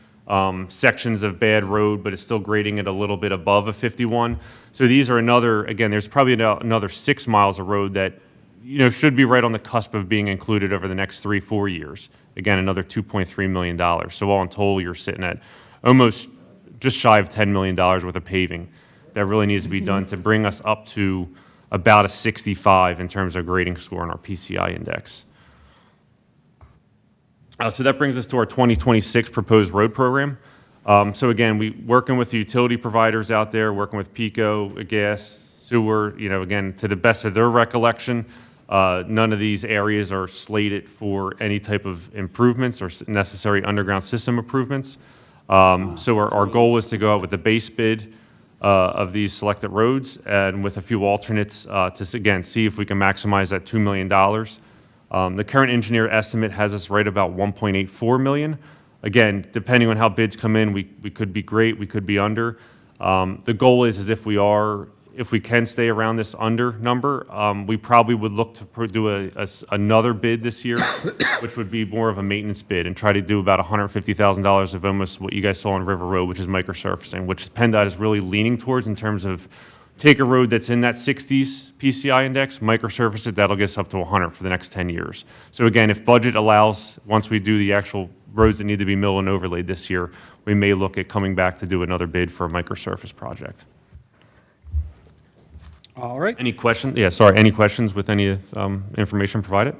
sections of bad road, but it's still grading it a little bit above a 51. So these are there's probably another 6 miles of road that, should be right on the cusp of being included over the next 3-4 years. Again, another $2.3 million. So all in total, you're sitting at almost just shy of $10 million worth of paving that really needs to be done to bring us up to about a 65 in terms of grading score on our PCI index. So that brings us to our 2026 proposed road program. So again, we working with the utility providers out there, working with PECO, gas, sewer, again, to the best of their recollection, none of these areas are slated for any type of improvements or necessary underground system improvements. So our goal is to go out with the base bid of these selected roads and with a few alternates to, again, see if we can maximize that $2 million. The current engineer estimate has us right about $1.84 million. Again, depending on how bids come in, we could be great, we could be under. The goal is if we can stay around this under number, we probably would look to do another bid this year, which would be more of a maintenance bid and try to do about $150,000 of almost what you guys saw on River Road, which is microsurfacing, which PennDOT is really leaning towards in terms of take a road that's in that 60s PCI index, microsurface it, that'll get us up to 100 for the next 10 years. So again, if budget allows, once we do the actual roads that need to be milled and overlaid this year, we may look at coming back to do another bid for a microsurface project. All right. Any questions? Yeah, sorry, any questions with any information provided?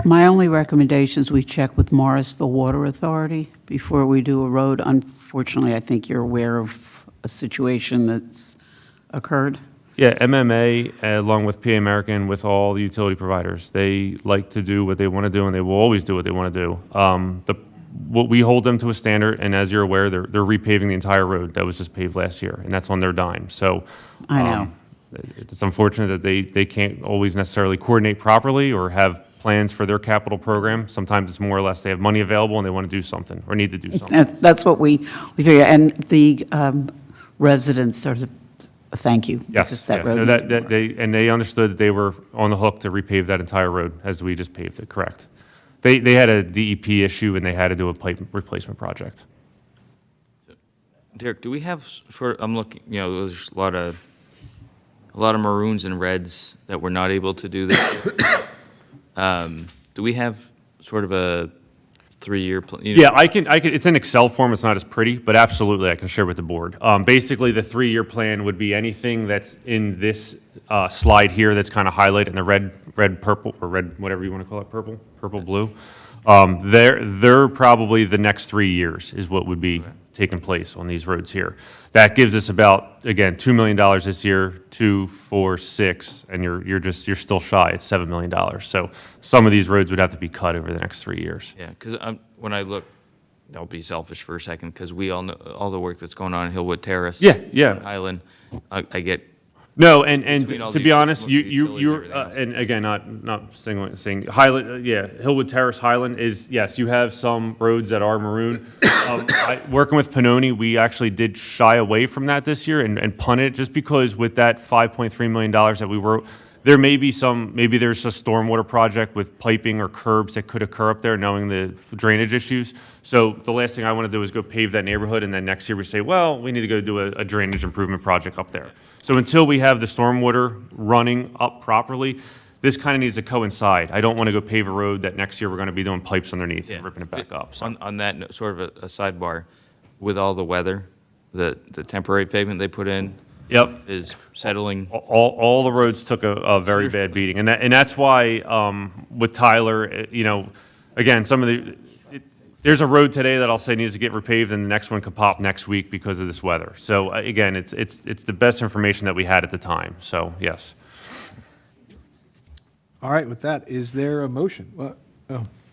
My only recommendation is we check with Morrisville Water Authority before we do a road. Unfortunately, I think you're aware of a situation that's occurred. Yeah, MMA, along with PA American, with all the utility providers, they like to do what they want to do, and they will always do what they want to do. What we hold them to a standard, and as you're aware, they're repaving the entire road that was just paved last year, and that's on their dime. So I know. It's unfortunate that they can't always necessarily coordinate properly or have plans for their capital program. Sometimes it's more or less they have money available and they want to do something or need to do something. That's what we figure. And the residents are thank you. Yes, because that yeah. road No, they understood that they were on the hook to repave that entire road as we just paved it, correct. They had a DEP issue and they had to do a pipe replacement project. Derek, do we have I'm looking, there's a lot of maroons and reds that we're not able to do this year. Do we have sort of a 3-year plan? Yeah, I can, it's in Excel form, it's not as pretty, but absolutely I can share with the board. Basically, the 3-year plan would be anything that's in this slide here that's kind of highlighted in the red, purple, or red, whatever you want to call it, purple, blue. They're probably the next 3 years is what would be taking place on these roads here. That gives us about, again, $2 million this year, 2, 4, 6, and you're still shy. It's $7 million. So some of these roads would have to be cut over the next 3 years. Yeah, because when I look, I'll be selfish for a second, because we all know all the work that's going on in Hillwood Terrace. Yeah. Highland. I get No, and Between all to the be honest, utility you're, and everything else. and again, not saying Highland, Hillwood Terrace Highland is, yes, you have some roads that are maroon. Working with Pannoni, we actually did shy away from that this year and punt it, just because with that $5.3 million that we wrote, there may be maybe there's a stormwater project with piping or curbs that could occur up there, knowing the drainage issues. So the last thing I want to do is go pave that neighborhood, and then next year we say, well, we need to go do a drainage improvement project up there. So until we have the stormwater running up properly, this kind of needs to coincide. I don't want to go pave a road that next year we're going to be doing pipes underneath and ripping it back up. So. On that note, sort of a sidebar, with all the weather, the temporary pavement they put in Yep. is settling. All the roads took a very bad beating, and that's why with Tyler, again, there's a road today that I'll say needs to get repaved, and the next one could pop next week because of this weather. So again, it's the best information that we had at the time. So yes. All right, with that, is there a motion?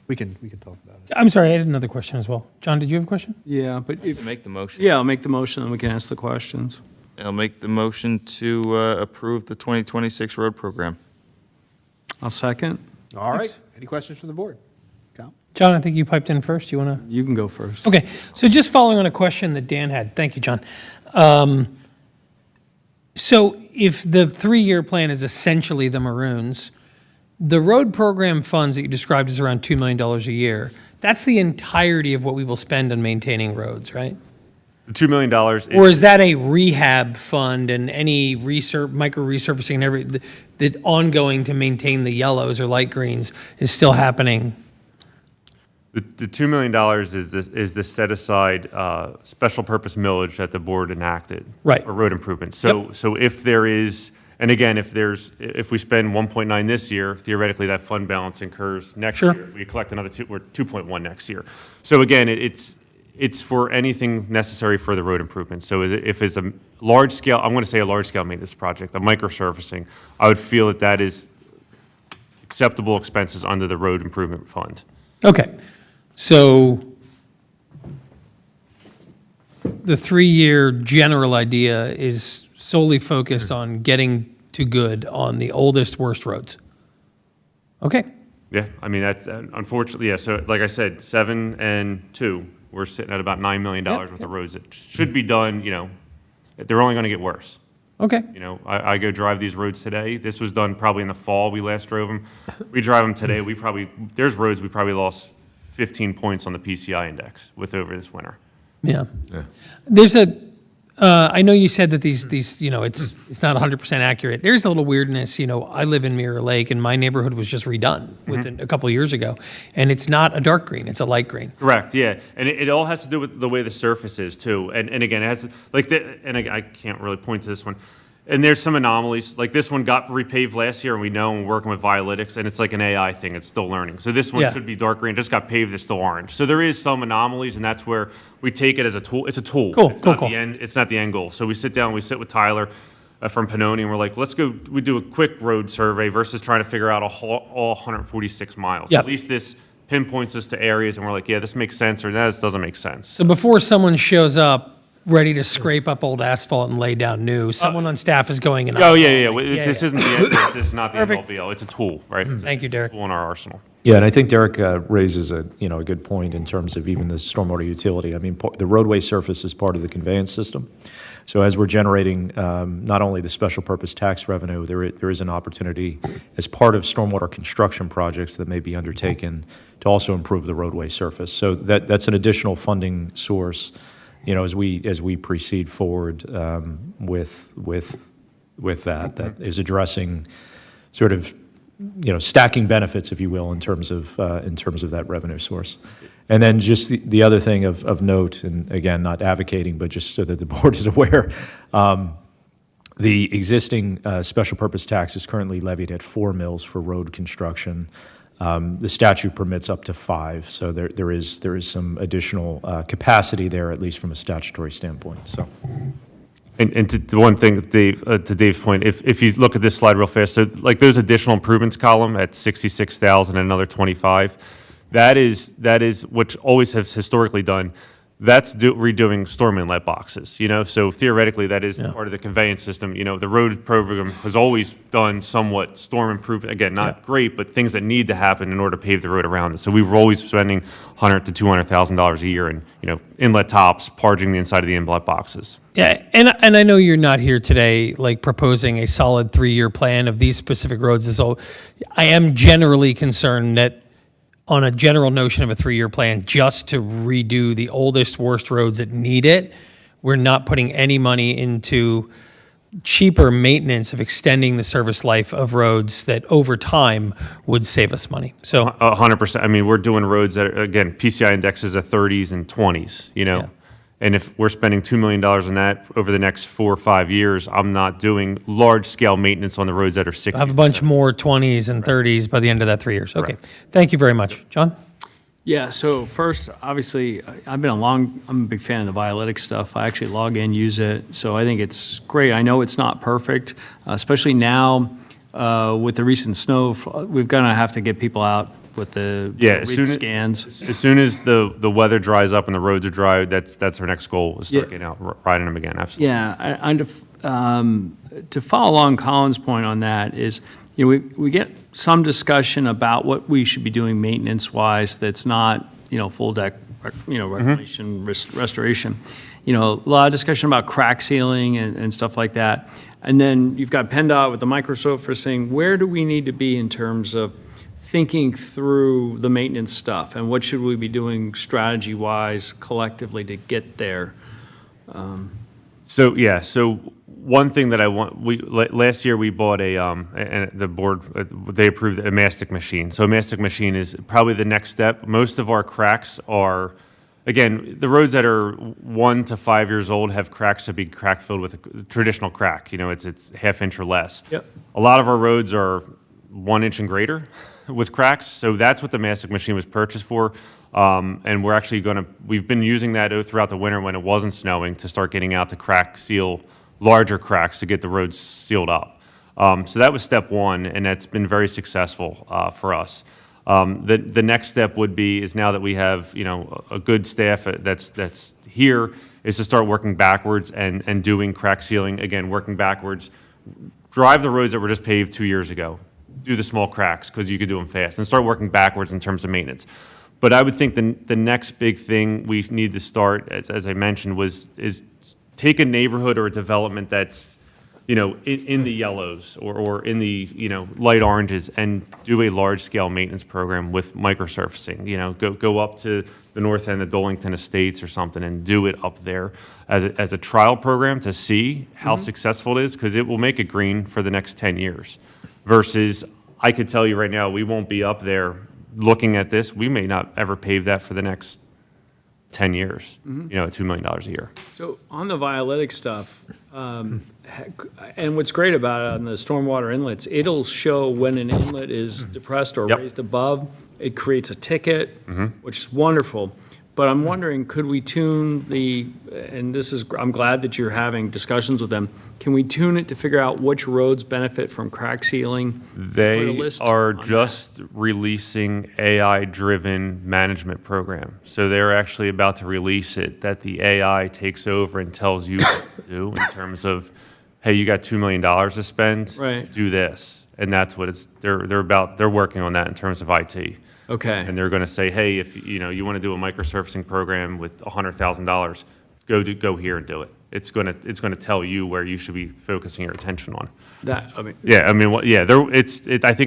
We can talk about it. I'm sorry, I had another question as well. John, did you have a question? Yeah, but if, Make the motion. yeah, I'll make the motion and we can ask the questions. I'll make the motion to approve the 2026 road program. I'll second. All right, any questions from the board? Kyle? John, I think you piped in first. You want to? You can go first. Okay, so just following on a question that Dan had. Thank you, John. So if the 3-year plan is essentially the Maroons, the road program funds that you described as around $2 million a year, that's the entirety of what we will spend on maintaining roads, right? The $2 million. Or is that a rehab fund and any micro resurfacing and the ongoing to maintain the yellows or light greens is still happening? The $2 million is the set aside special purpose millage that the board enacted Right. for road improvements. So if there is, and again, if we spend 1.9 this year, theoretically that fund balance incurs next Sure. year. We collect another 2.1 next year. So again, it's for anything necessary for the road improvements. So if it's a large scale, I'm going to say a large scale maintenance project, a micro surfacing, I would feel that is acceptable expenses under the road improvement fund. Okay, so the 3-year general idea is solely focused on getting to good on the oldest, worst roads. Okay, Yeah, I mean, that's unfortunately, yeah. So like I said, 7 and 2, we're sitting at about $9 million worth of roads that should be done, they're only going to get worse. okay, I go drive these roads today. This was done probably in the fall, we last drove them. We drive them today, there's roads we probably lost 15 points on the PCI index with over this winter. yeah. There's I know you said that these it's not 100% accurate. There's a little weirdness. I live in Mirror Lake, and my neighborhood was just redone within a couple of years ago, and it's not a dark green; it's a light green. Correct, yeah. And it all has to do with the way the surface is, too. And again, it has, I can't really point to this one. And there's some anomalies. Like this one got repaved last year, and we know, and we're working with Violytics, and it's like an AI thing. It's still learning. So this one Yeah. should be dark green. Just got paved, it's still orange. So there is some anomalies, and that's where we take it as a tool. It's a tool. Cool, It's cool, not cool. the end. It's not the end goal. So we sit down, we sit with Tyler from Pannoni, and we're like, let's go. We do a quick road survey versus trying to figure out all 146 miles. Yep. At least this pinpoints us to areas, and we're like, yeah, this makes sense, or this doesn't make sense. So before someone shows up ready to scrape up old asphalt and lay down new, someone on staff is going and Oh, yeah. Yeah, This yeah. isn't the end. This is not the end all Perfect. be all. It's a tool, right? It's Thank you, Derek. a tool in our arsenal. Yeah, and I think Derek raises a good point in terms of even the stormwater utility. I mean, the roadway surface is part of the conveyance system. So as we're generating not only the special purpose tax revenue, there is an opportunity as part of stormwater construction projects that may be undertaken to also improve the roadway surface. So that's an additional funding source, as we proceed forward with that is addressing sort of stacking benefits, if you will, in terms of that revenue source. And then just the other thing of note, and again, not advocating, but just so that the board is aware, the existing special purpose tax is currently levied at 4 mills for road construction. The statute permits up to 5, so there is some additional capacity there, at least from a statutory standpoint. So. And to one thing, Dave, to Dave's point, if you look at this slide real fast, so like those additional improvements column at 66,000 and another 25, that is what always has historically done. That's redoing storm inlet boxes, so theoretically, that is part of the conveyance system. The road program has always done somewhat storm improvement, again, not great, but things that need to happen in order to pave the road around it. So we were always spending $100,000 to $200,000 a year in, inlet tops, parging the inside of the inlet boxes. Yeah, and I know you're not here today, like proposing a solid 3-year plan of these specific roads. So I am generally concerned that on a general notion of a 3-year plan, just to redo the oldest, worst roads that need it, we're not putting any money into cheaper maintenance of extending the service life of roads that over time would save us money. So 100%. I mean, we're doing roads that, again, PCI indexes are 30s and 20s, Yeah. And if we're spending $2 million on that over the next 4 or 5 years, I'm not doing large-scale maintenance on the roads that are 60s. I have a bunch more 20s and 30s by the end of that 3 years. Okay. Thank you very much. John? Yeah, so first, obviously, I'm a big fan of the Violetic stuff. I actually log in, use it, so I think it's great. I know it's not perfect, especially now with the recent snow. We're going to have to get people out with the read scans. As soon as the weather dries up and the roads are dry, that's our next goal, is start getting out, riding them again, absolutely. Yeah, to follow along Colin's point on that is, we get some discussion about what we should be doing maintenance-wise that's not, full deck, reclamation, restoration. A lot of discussion about crack sealing and stuff like that. And then you've got PennDOT with the microsurfacing. Where do we need to be in terms of thinking through the maintenance stuff, and what should we be doing strategy-wise collectively to get there? So one thing that last year we bought and the board, they approved a mastic machine. So a mastic machine is probably the next step. Most of our cracks are, again, the roads that are 1 to 5 years old have cracks to be crack filled with a traditional crack. It's half inch or less. Yep. A lot of our roads are 1 inch and greater with cracks. So that's what the mastic machine was purchased for. And we're actually we've been using that throughout the winter when it wasn't snowing to start getting out to crack seal larger cracks to get the roads sealed up. So that was step one, and that's been very successful for us. The next step is now that we have a good staff that's here, is to start working backwards and doing crack sealing, again, working backwards. Drive the roads that were just paved 2 years ago. Do the small cracks because you could do them fast, and start working backwards in terms of maintenance. But I would think the next big thing we need to start, as I mentioned, is take a neighborhood or a development that's in the yellows or in the light oranges, and do a large scale maintenance program with microsurfacing. Go up to the north end of Dolington Estates or something and do it up there as a trial program to see how successful it is, because it will make it green for the next 10 years. Versus, I could tell you right now, we won't be up there looking at this. We may not ever pave that for the next 10 years, at $2 million a year. So on the Violetic stuff, and what's great about it on the stormwater inlets, it'll show when an inlet is depressed or raised above. It creates a ticket, which is wonderful. But I'm wondering, could we tune I'm glad that you're having discussions with them. Can we tune it to figure out which roads benefit from crack sealing? They are just releasing AI-driven management program. So they're actually about to release it, that the AI takes over and tells you what to do in terms of, hey, you got $2 million to spend, Right. do this. And that's what they're working on that in terms of IT. Okay. And they're going to say, hey, if you want to do a microsurfacing program with $100,000, go here and do it. It's going to tell you where you should be focusing your attention on. I think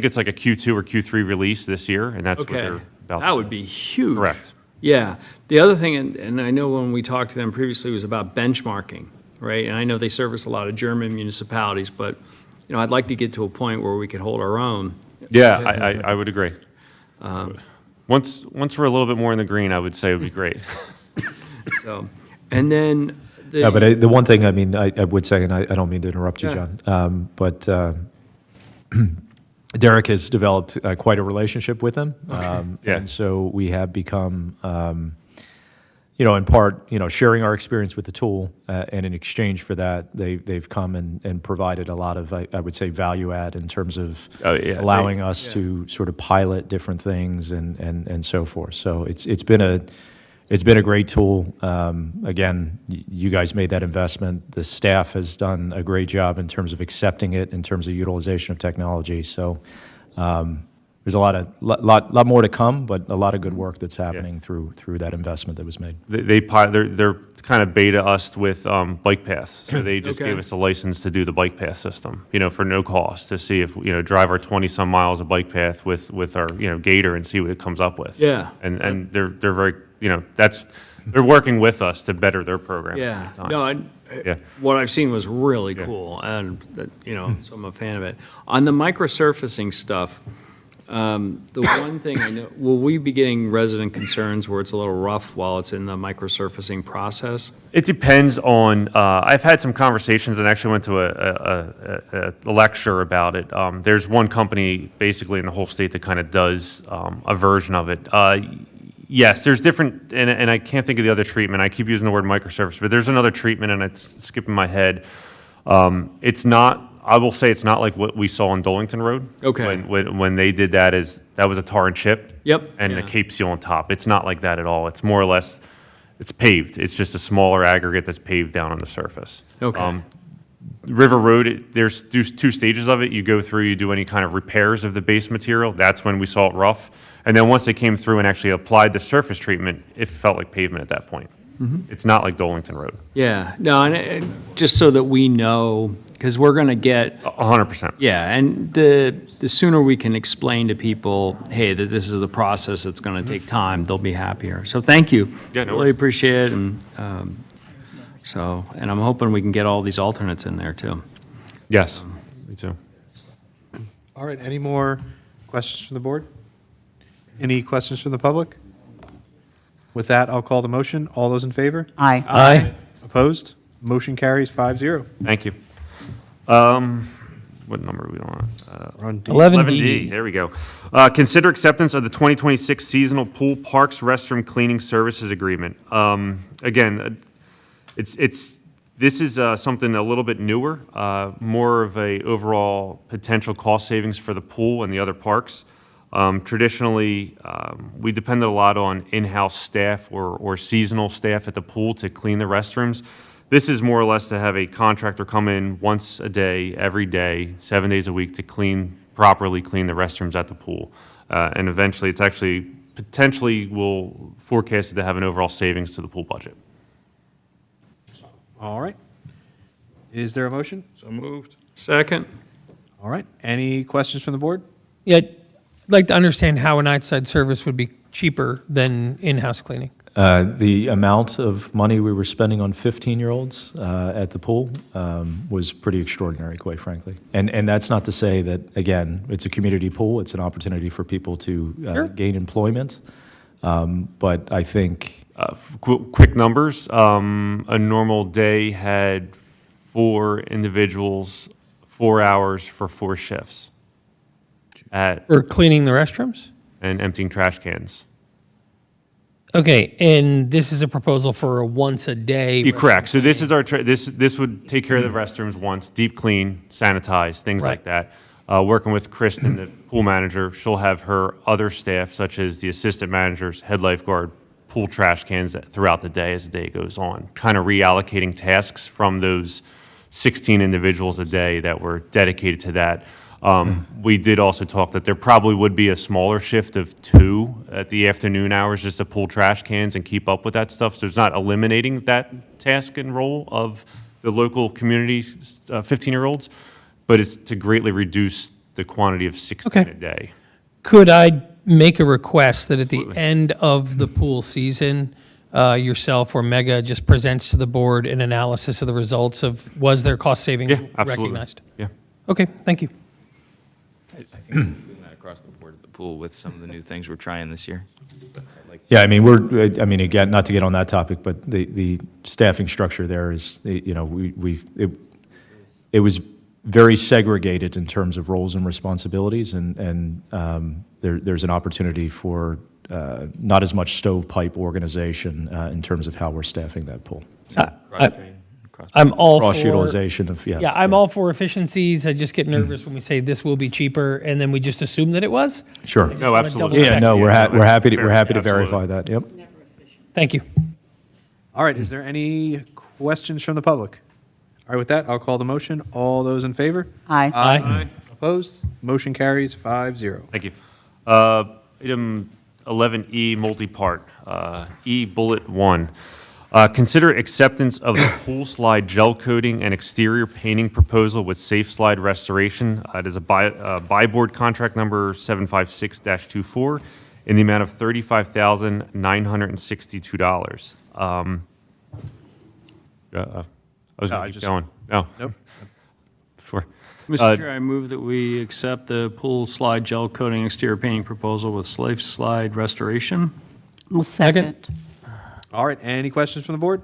it's like a Q2 or Q3 release this year, and that's what they're about. That would be huge. Correct. Yeah. The other thing, and I know when we talked to them previously, was about benchmarking, right? And I know they service a lot of German municipalities, but I'd like to get to a point where we could hold our own. Yeah, I would agree. Once we're a little bit more in the green, I would say it would be great. So, and then Yeah, but the one thing, I would say, and I don't mean to interrupt you, John, but Derek has developed quite a relationship with them. And so we have become, in part, sharing our experience with the tool, and in exchange for that, they've come and provided a lot of, I would say, value add in terms of allowing us to sort of pilot different things and so forth. So it's been it's been a great tool. Again, you guys made that investment. The staff has done a great job in terms of accepting it, in terms of utilization of technology. So there's a lot more to come, but a lot of good work that's happening through that investment that was made. They're kind of beta us with bike paths. So they just Okay. gave us a license to do the bike path system, for no cost, to see if, drive our 20-some miles of bike path with our, gator and see what it comes up with. Yeah. And they're very, they're working with us to better their program at the Yeah, same time. no, Yeah. what I've seen was really cool, and, so I'm a fan of it. On the microsurfacing stuff, the one thing I know, will we be getting resident concerns where it's a little rough while it's in the microsurfacing process? It depends on, I've had some conversations and actually went to a lecture about it. There's one company basically in the whole state that kind of does a version of it. Yes, there's different, and I can't think of the other treatment. I keep using the word microsurface, but there's another treatment and it's skipping my head. It's not, I will say it's not like what we saw on Dolington Road. Okay. When they did that, that was a tar and chip. Yep. And Yeah. a cape seal on top. It's not like that at all. It's more or less, it's paved. It's just a smaller aggregate that's paved down on the surface. Okay. River Road, there's two stages of it. You go through, you do any kind of repairs of the base material. That's when we saw it rough. And then once they came through and actually applied the surface treatment, it felt like pavement at that point. It's not like Dolington Road. Yeah, no, and just so that we know, because we're going to get, 100%. yeah, and the sooner we can explain to people, hey, that this is a process that's going to take time, they'll be happier. So thank you. Yeah, no Really worries. appreciate it, and and I'm hoping we can get all these alternates in there, too. Yes, me too. All right, any more questions from the board? Any questions from the public? With that, I'll call the motion. All those in favor? Aye. Aye. Opposed? Motion carries 5-0. Thank you. What number are we on? We're on D. 11D. There we go. Consider acceptance of the 2026 seasonal pool parks restroom cleaning services agreement. Again, this is something a little bit newer, more of a overall potential cost savings for the pool and the other parks. Traditionally, we depended a lot on in-house staff or seasonal staff at the pool to clean the restrooms. This is more or less to have a contractor come in once a day, every day, 7 days a week to properly clean the restrooms at the pool. And eventually, it's actually potentially will forecast it to have an overall savings to the pool budget. All right. Is there a motion? So moved. Second? All right. Any questions from the board? Yeah, I'd like to understand how an outside service would be cheaper than in-house cleaning. The amount of money we were spending on 15-year-olds at the pool was pretty extraordinary, quite frankly. And that's not to say that, again, it's a community pool. It's an opportunity for people to Sure. gain employment. But I think Quick numbers, a normal day had 4 individuals, 4 hours for 4 shifts For cleaning the restrooms? and emptying trash cans. Okay, and this is a proposal for a once-a-day? You're correct. So this is this would take care of the restrooms once, deep clean, sanitize, things like that. Working with Kristen, the pool manager, she'll have her other staff, such as the assistant managers, head lifeguard, pool trash cans throughout the day as the day goes on, kind of reallocating tasks from those 16 individuals a day that were dedicated to that. We did also talk that there probably would be a smaller shift of 2 at the afternoon hours just to pull trash cans and keep up with that stuff. So it's not eliminating that task and role of the local community 15-year-olds, but it's to greatly reduce the quantity of 16 Okay. a day. Could I make a request that at the Absolutely. end of the pool season, yourself or Mega just presents to the board an analysis of the results of, was there cost savings Yeah, absolutely. recognized? Yeah. Okay, thank you. I think we're doing that across the board at the pool with some of the new things we're trying this year. yeah, again, not to get on that topic, but the staffing structure there is, it was very segregated in terms of roles and responsibilities, and there's an opportunity for not as much stovepipe organization in terms of how we're staffing that pool. I'm all for. Cross-utilization of, yes. Yeah, I'm all for efficiencies. I just get nervous when we say this will be cheaper, and then we just assume that it was. Sure. No, wanna absolutely. double Yeah, check. no, we're happy to Absolutely. verify that, yep. Thank you. All right, is there any questions from the public? All right, with that, I'll call the motion. All those in favor? Aye. Aye. Opposed? Motion carries 5-0. Thank you. Item 11E, multi-part. E bullet 1. Consider acceptance of the pool slide gel coating and exterior painting proposal with Safe Slide Restoration. It is a buy board contract number 756-24 in the amount of $35,962. I was going to keep just- going. No. Nope. Sure. Mr. Chair, I move that we accept the pool slide gel coating exterior painting proposal with Safe Slide Restoration. I'll second. All right, any questions from the board?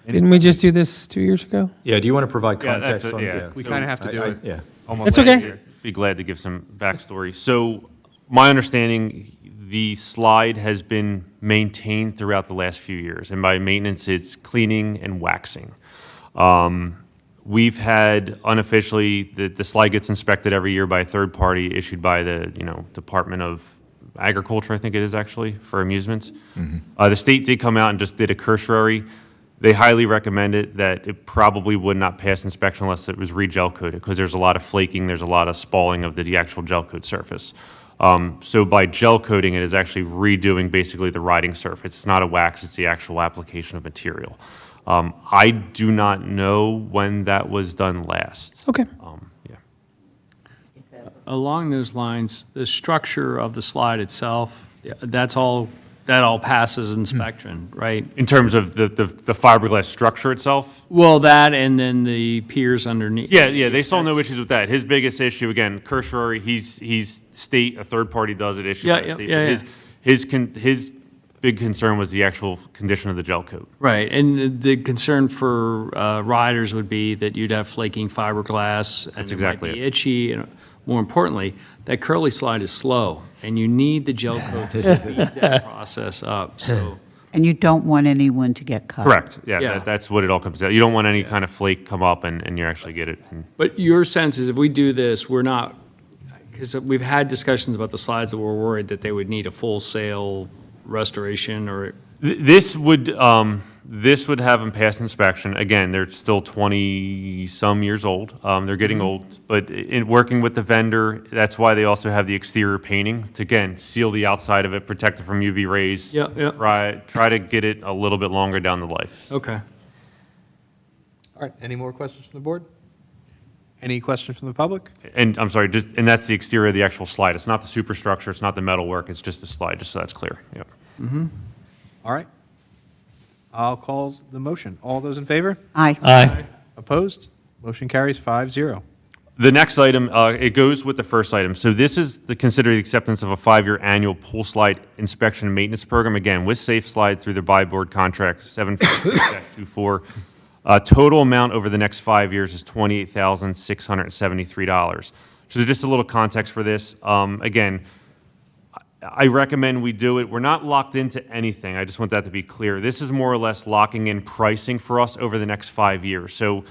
Didn't we just do this 2 years ago? Yeah, do you want to provide Yeah, that's context it, on? yeah. We So kind of have to do it. Yeah. Almost It's like okay. it's here. Be glad to give some backstory. So my understanding, the slide has been maintained throughout the last few years. And by maintenance, it's cleaning and waxing. We've had unofficially, the slide gets inspected every year by a third party issued by the, Department of Agriculture, I think it is actually, for amusements. The state did come out and just did a cursory. They highly recommend it, that it probably would not pass inspection unless it was re-gel coated, because there's a lot of flaking, there's a lot of spalling of the actual gel coat surface. So by gel coating, it is actually redoing basically the riding surface. It's not a wax, it's the actual application of material. I do not know when that was done last. Okay. Yeah. Along those lines, the structure of the slide itself, that all passes inspection, right? In terms of the fiberglass structure itself? Well, that and then the piers underneath. Yeah, they saw no issues with that. His biggest issue, again, cursory, he's state, a third party does it, issued by the state. But his big concern was the actual condition of the gel coat. Right, and the concern for riders would be that you'd have flaking fiberglass. And That's it might exactly be it. itchy, and more importantly, that curly slide is slow, and you need the gel coat to speed that process up, so. And you don't want anyone to get cut. Correct, yeah, Yeah. that's what it all comes down. You don't want any kind of flake come up and you actually get it. But your sense is if we do this, we're not, because we've had discussions about the slides that we're worried that they would need a full sail restoration or, This would have them pass inspection. Again, they're still 20-some years old. They're getting old, but in working with the vendor, that's why they also have the exterior painting to, again, seal the outside of it, protect it from UV rays. Yeah, yeah. Try to get it a little bit longer down the life. okay. All right, any more questions from the board? Any questions from the public? And I'm sorry, and that's the exterior of the actual slide. It's not the superstructure, it's not the metal work, it's just the slide, just so that's clear. Yeah. All right. I'll call the motion. All those in favor? Aye. Aye. Opposed? Motion carries 5-0. The next item, it goes with the first item. So this is consider the acceptance of a 5-year annual pool slide inspection and maintenance program, again, with Safe Slide through their buy board contract 756-24. Total amount over the next 5 years is $28,673. So just a little context for this. Again, I recommend we do it. We're not locked into anything. I just want that to be clear. This is more or less locking in pricing for us over the next 5 years. So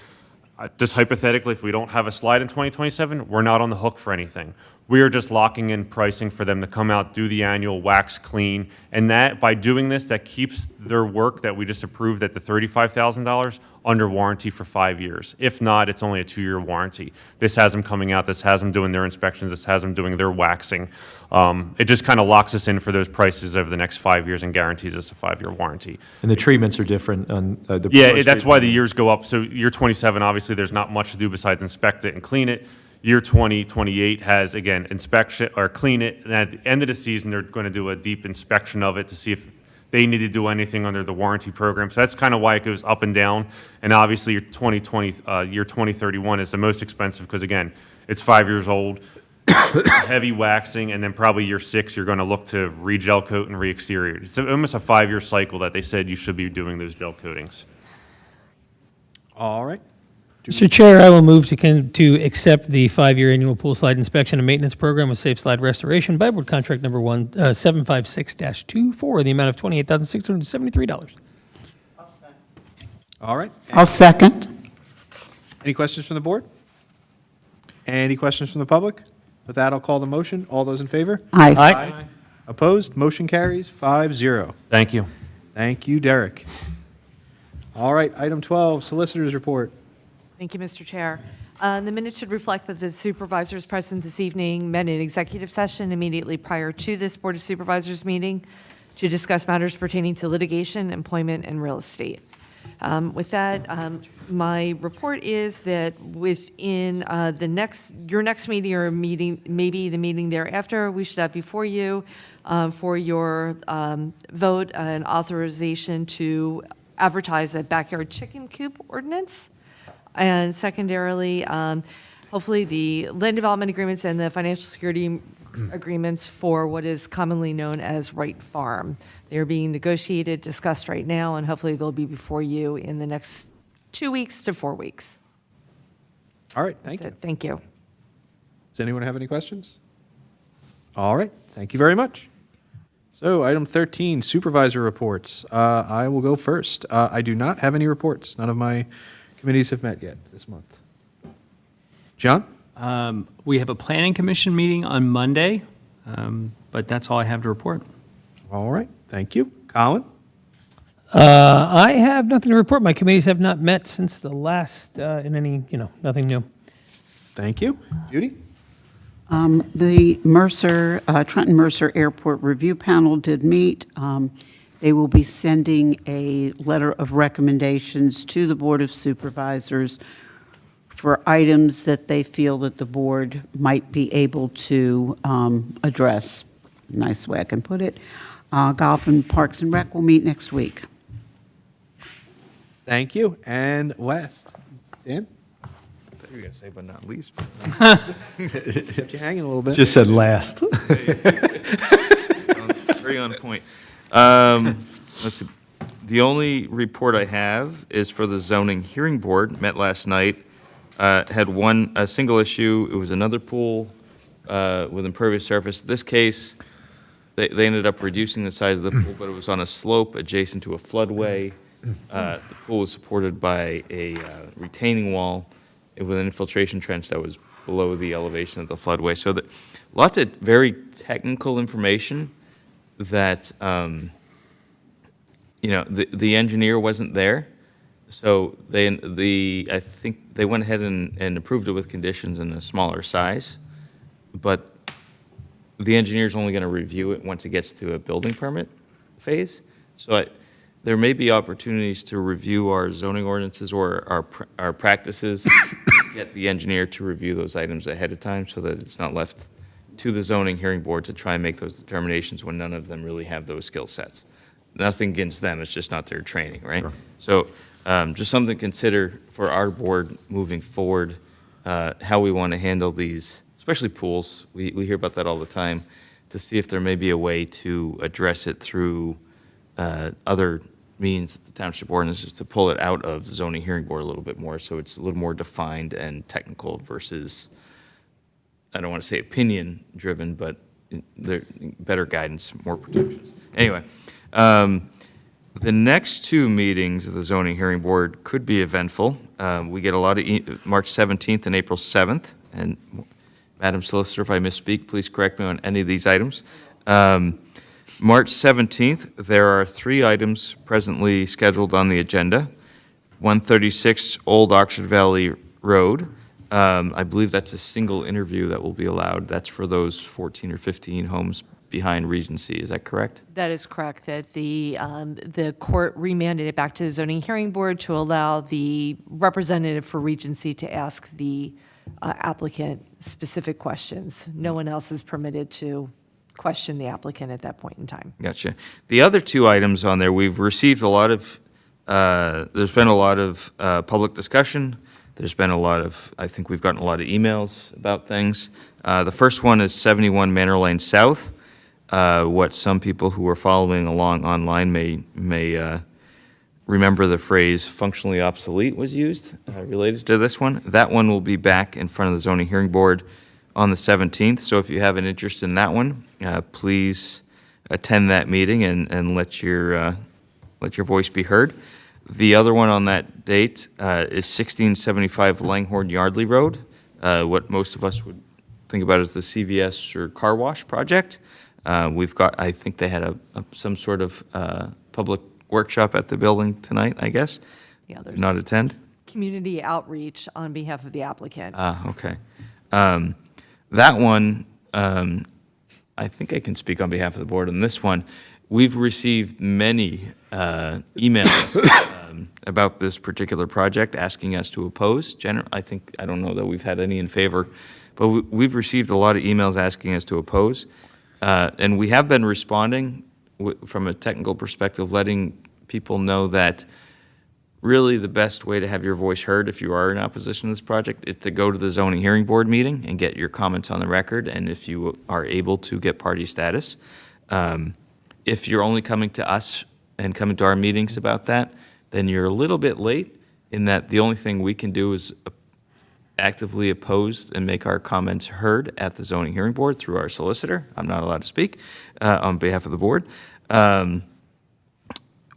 just hypothetically, if we don't have a slide in 2027, we're not on the hook for anything. We are just locking in pricing for them to come out, do the annual wax clean. And that, by doing this, that keeps their work that we just approved at the $35,000 under warranty for 5 years. If not, it's only a 2-year warranty. This has them coming out, this has them doing their inspections, this has them doing their waxing. It just kind of locks us in for those prices over the next 5 years and guarantees us a 5-year warranty. And the treatments are different on the. Yeah, first that's why the treatment. years go up. So year 27, obviously, there's not much to do besides inspect it and clean it. Year 28 has, again, inspection or clean it. And at the end of the season, they're going to do a deep inspection of it to see if they need to do anything under the warranty program. So that's kind of why it goes up and down. And obviously, year 2031 is the most expensive because, again, it's 5 years old, heavy waxing, and then probably year 6, you're going to look to re-gel coat and re-exterior. It's almost a 5-year cycle that they said you should be doing those gel coatings. All right. Mr. Chair, I will move to accept the 5-year annual pool slide inspection and maintenance program with Safe Slide Restoration by board contract number 756-24 in the amount of $28,673. All right. I'll second. Any questions from the board? Any questions from the public? With that, I'll call the motion. All those in favor? Aye. Opposed? Motion carries 5-0. Thank you. Thank you, Derek. All right, item 12, Solicitor's Report. Thank you, Mr. Chair. The minutes should reflect that the supervisors present this evening met in executive session immediately prior to this Board of Supervisors meeting to discuss matters pertaining to litigation, employment, and real estate. With that, my report is that within your next meeting or maybe the meeting thereafter, we should have before you for your vote and authorization to advertise a backyard chicken coop ordinance. And secondarily, hopefully the land development agreements and the financial security agreements for what is commonly known as Wright Farm. They are being negotiated, discussed right now, and hopefully they'll be before you in the next 2 weeks to 4 weeks. All right, thank That's you. it. Thank you. Does anyone have any questions? All right, thank you very much. So, item 13, Supervisor Reports. I will go first. I do not have any reports. None of my committees have met yet this month. John? We have a planning commission meeting on Monday, but that's all I have to report. All right, thank you. Colin? I have nothing to report. My committees have not met since the last, in any, nothing new. Thank you. Judy? The Trenton Mercer Airport Review Panel did meet. They will be sending a letter of recommendations to the Board of Supervisors for items that they feel that the board might be able to address. Nice way I can put it. Golf and Parks and Rec will meet next week. Thank you. And last, Dan? I thought you were going to say, but not least. Kept you hanging a little bit. Just said last. Very on point. Let's see. The only report I have is for the zoning hearing board, met last night, had a single issue. It was another pool with impervious surface. This case, they ended up reducing the size of the pool, but it was on a slope adjacent to a floodway. The pool was supported by a retaining wall with an infiltration trench that was below the elevation of the floodway. So lots of very technical information that, the engineer wasn't there. So I think they went ahead and approved it with conditions in a smaller size, but the engineer's only going to review it once it gets to a building permit phase. So there may be opportunities to review our zoning ordinances or our practices, get the engineer to review those items ahead of time so that it's not left to the zoning hearing board to try and make those determinations when none of them really have those skill sets. Nothing against them, it's just not their training, right? Sure. So just something to consider for our board moving forward, how we want to handle these, especially pools. We hear about that all the time, to see if there may be a way to address it through other means, the township ordinances, to pull it out of the zoning hearing board a little bit more, so it's a little more defined and technical versus, I don't want to say opinion-driven, but better guidance, more protections. Anyway, the next two meetings of the zoning hearing board could be eventful. We get a lot of March 17th and April 7th, and Madam Solicitor, if I misspeak, please correct me on any of these items. March 17th, there are 3 items presently scheduled on the agenda. 136 Old Oxford Valley Road. I believe that's a single interview that will be allowed. That's for those 14 or 15 homes behind Regency. Is that correct? That is correct, that the court remanded it back to the zoning hearing board to allow the representative for Regency to ask the applicant specific questions. No one else is permitted to question the applicant at that point in time. Gotcha. The other 2 items on there, we've received a lot of, there's been a lot of public discussion. There's been a lot of, I think we've gotten a lot of emails about things. The first one is 71 Manor Lane South. What some people who are following along online may remember the phrase functionally obsolete was used related to this one. That one will be back in front of the zoning hearing board on the 17th. So if you have an interest in that one, please attend that meeting and let your voice be heard. The other one on that date is 1675 Langhorne Yardley Road, what most of us would think about as the CVS or car wash project. I think they had some sort of public workshop at the building tonight, I guess. Yeah, Did there's not attend? community outreach on behalf of the applicant. Okay. That one, I think I can speak on behalf of the board on this one. We've received many emails about this particular project, asking us to oppose. I don't know that we've had any in favor, but we've received a lot of emails asking us to oppose. And we have been responding from a technical perspective, letting people know that really the best way to have your voice heard if you are in opposition to this project is to go to the zoning hearing board meeting and get your comments on the record, and if you are able to get party status. If you're only coming to us and coming to our meetings about that, then you're a little bit late in that the only thing we can do is actively oppose and make our comments heard at the zoning hearing board through our solicitor. I'm not allowed to speak on behalf of the board.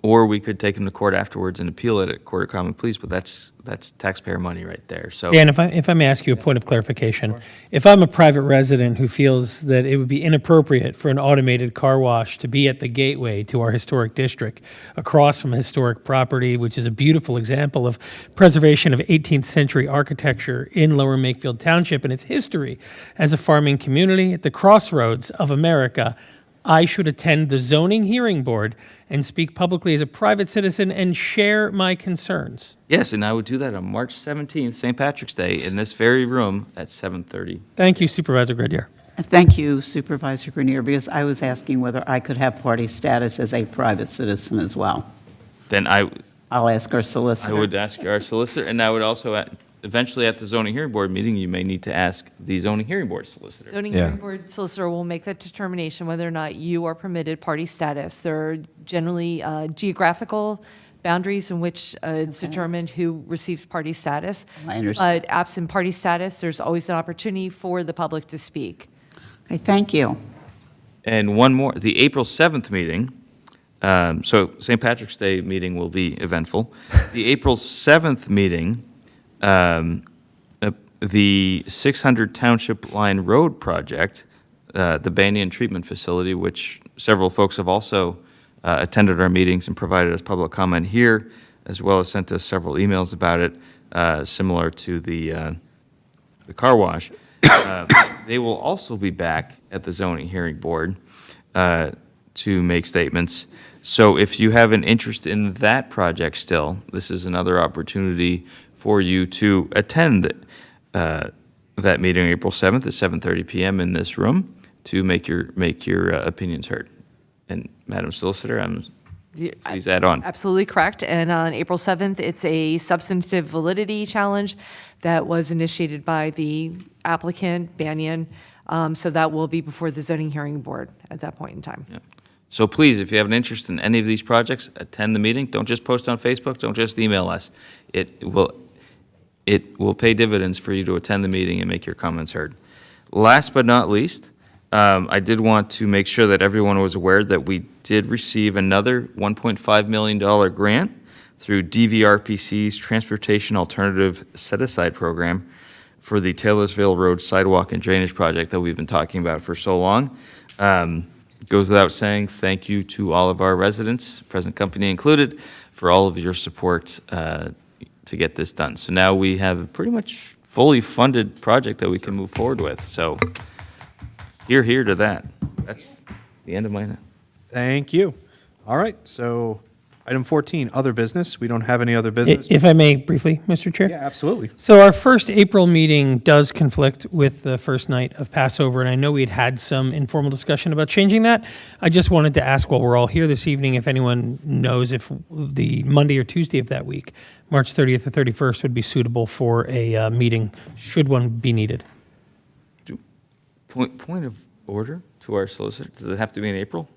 Or we could take them to court afterwards and appeal it at Court of Common Pleas, but that's taxpayer money right there. So Dan, if I may ask you a point of clarification. If I'm a private resident who feels that it would be inappropriate for an automated car wash to be at the gateway to our historic district across from historic property, which is a beautiful example of preservation of 18th century architecture in Lower Makefield Township and its history as a farming community at the crossroads of America, I should attend the zoning hearing board and speak publicly as a private citizen and share my concerns. yes, and I would do that on March 17th, St. Patrick's Day, in this very room at 7:30. Thank you, Supervisor Goodyear. Thank you, Supervisor Grenier, because I was asking whether I could have party status as a private citizen as well. Then I'll ask our I solicitor. would ask our solicitor, and I would also, eventually at the zoning hearing board meeting, you may need to ask the zoning hearing board solicitor. Zoning Yeah. hearing board solicitor will make that determination whether or not you are permitted party status. There are generally geographical boundaries in which it's determined who receives party status. I understand. But absent party status, there's always an opportunity for the public to speak. Okay, thank you. And one more, the April 7th meeting, so St. Patrick's Day meeting will be eventful. The April 7th meeting, the 600 Township Line Road project, the Banyan Treatment Facility, which several folks have also attended our meetings and provided us public comment here, as well as sent us several emails about it, similar to the car wash. They will also be back at the zoning hearing board to make statements. So if you have an interest in that project still, this is another opportunity for you to attend that meeting April 7th at 7:30 p.m. in this room to make your opinions heard. And Madam Solicitor, please add on. Absolutely correct. And on April 7th, it's a substantive validity challenge that was initiated by the applicant, Banyan. So that will be before the zoning hearing board at that point in time. Yeah. So please, if you have an interest in any of these projects, attend the meeting. Don't just post on Facebook. Don't just email us. It will pay dividends for you to attend the meeting and make your comments heard. Last but not least, I did want to make sure that everyone was aware that we did receive another $1.5 million grant through DVRPC's Transportation Alternative Set-Aside Program for the Taylorsville Road Sidewalk and Drainage Project that we've been talking about for so long. Goes without saying, thank you to all of our residents, present company included, for all of your support to get this done. So now we have a pretty much fully funded project that we can move forward with. So here to that. That's the end of my. Thank you. All right, so item 14, other business. We don't have any other business. If I may briefly, Mr. Chair? Yeah, absolutely. So our first April meeting does conflict with the first night of Passover, and I know we'd had some informal discussion about changing that. I just wanted to ask while we're all here this evening if anyone knows if the Monday or Tuesday of that week, March 30th or 31st, would be suitable for a meeting, should one be needed. Point of order to our solicitor. Does it have to be in April?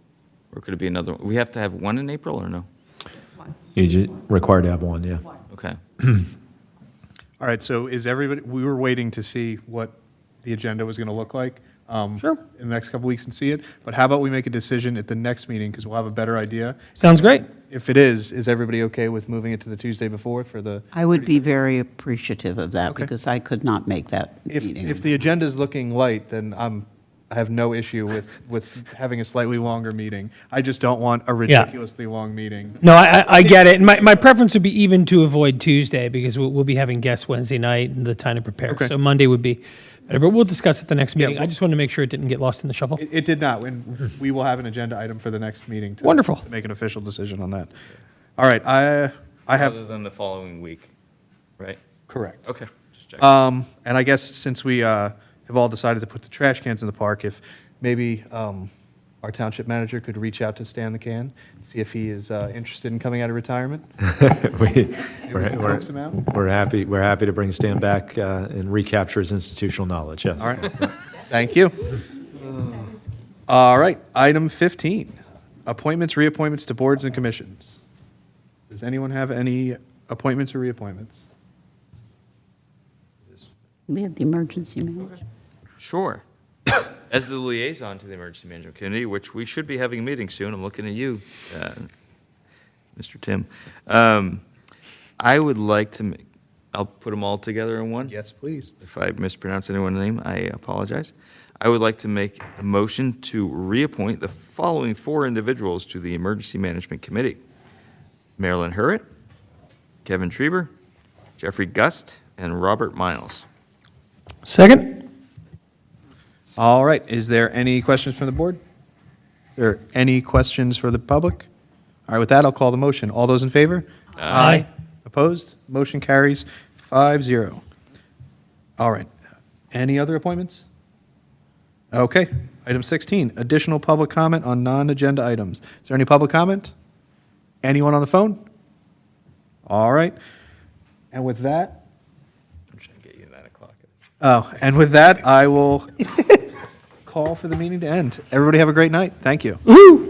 Or could it be another? We have to have one in April or no? Required to have one, yeah. Okay. All right, so is everybody, we were waiting to see what the agenda was going to look like. Sure. In the next couple weeks and see it. But how about we make a decision at the next meeting because we'll have a better idea. Sounds great. If it is everybody okay with moving it to the Tuesday before for the? I would be very appreciative of that Okay. because I could not make that If meeting. the agenda is looking light, then I'm I have no issue with having a slightly longer meeting. I just don't want a ridiculously long meeting. No, I get it. My preference would be even to avoid Tuesday because we'll be having guests Wednesday night and the time to prepare. Okay. So Monday would be better, but we'll discuss at the next Yeah, meeting. I just wanted to make sure it didn't get lost in the shuffle. It did not, and we will have an agenda item for the next meeting. Wonderful. To make an official decision on that. All right, I have, Other than the following week, right? correct. Okay, just check. And I guess since we have all decided to put the trash cans in the park, if maybe our township manager could reach out to Stan the Can, see if he is interested in coming out of retirement. Maybe we can coax him out. We're happy to bring Stan back and recapture his institutional knowledge, yes. All right, thank you. All right, item 15, appointments, reappointments to boards and commissions. Does anyone have any appointments or reappointments? We have the emergency manager. Sure. As the liaison to the Emergency Management Committee, which we should be having a meeting soon, I'm looking at you, Mr. Tim. I would like to, I'll put them all together in one. Yes, please. If I mispronounce anyone's name, I apologize. I would like to make a motion to reappoint the following 4 individuals to the Emergency Management Committee: Marilyn Hurritt, Kevin Trieber, Jeffrey Gust, and Robert Miles. Second? All right, is there any questions from the board? Are there any questions for the public? All right, with that, I'll call the motion. All those in favor? Aye. Opposed? Motion carries 5-0. All right, any other appointments? Okay, item 16, additional public comment on non-agenda items. Is there any public comment? Anyone on the phone? All right, and with that, I'm trying to get you 9 o'clock. and with that, I will call for the meeting to end. Everybody have a great night. Thank you. Woo!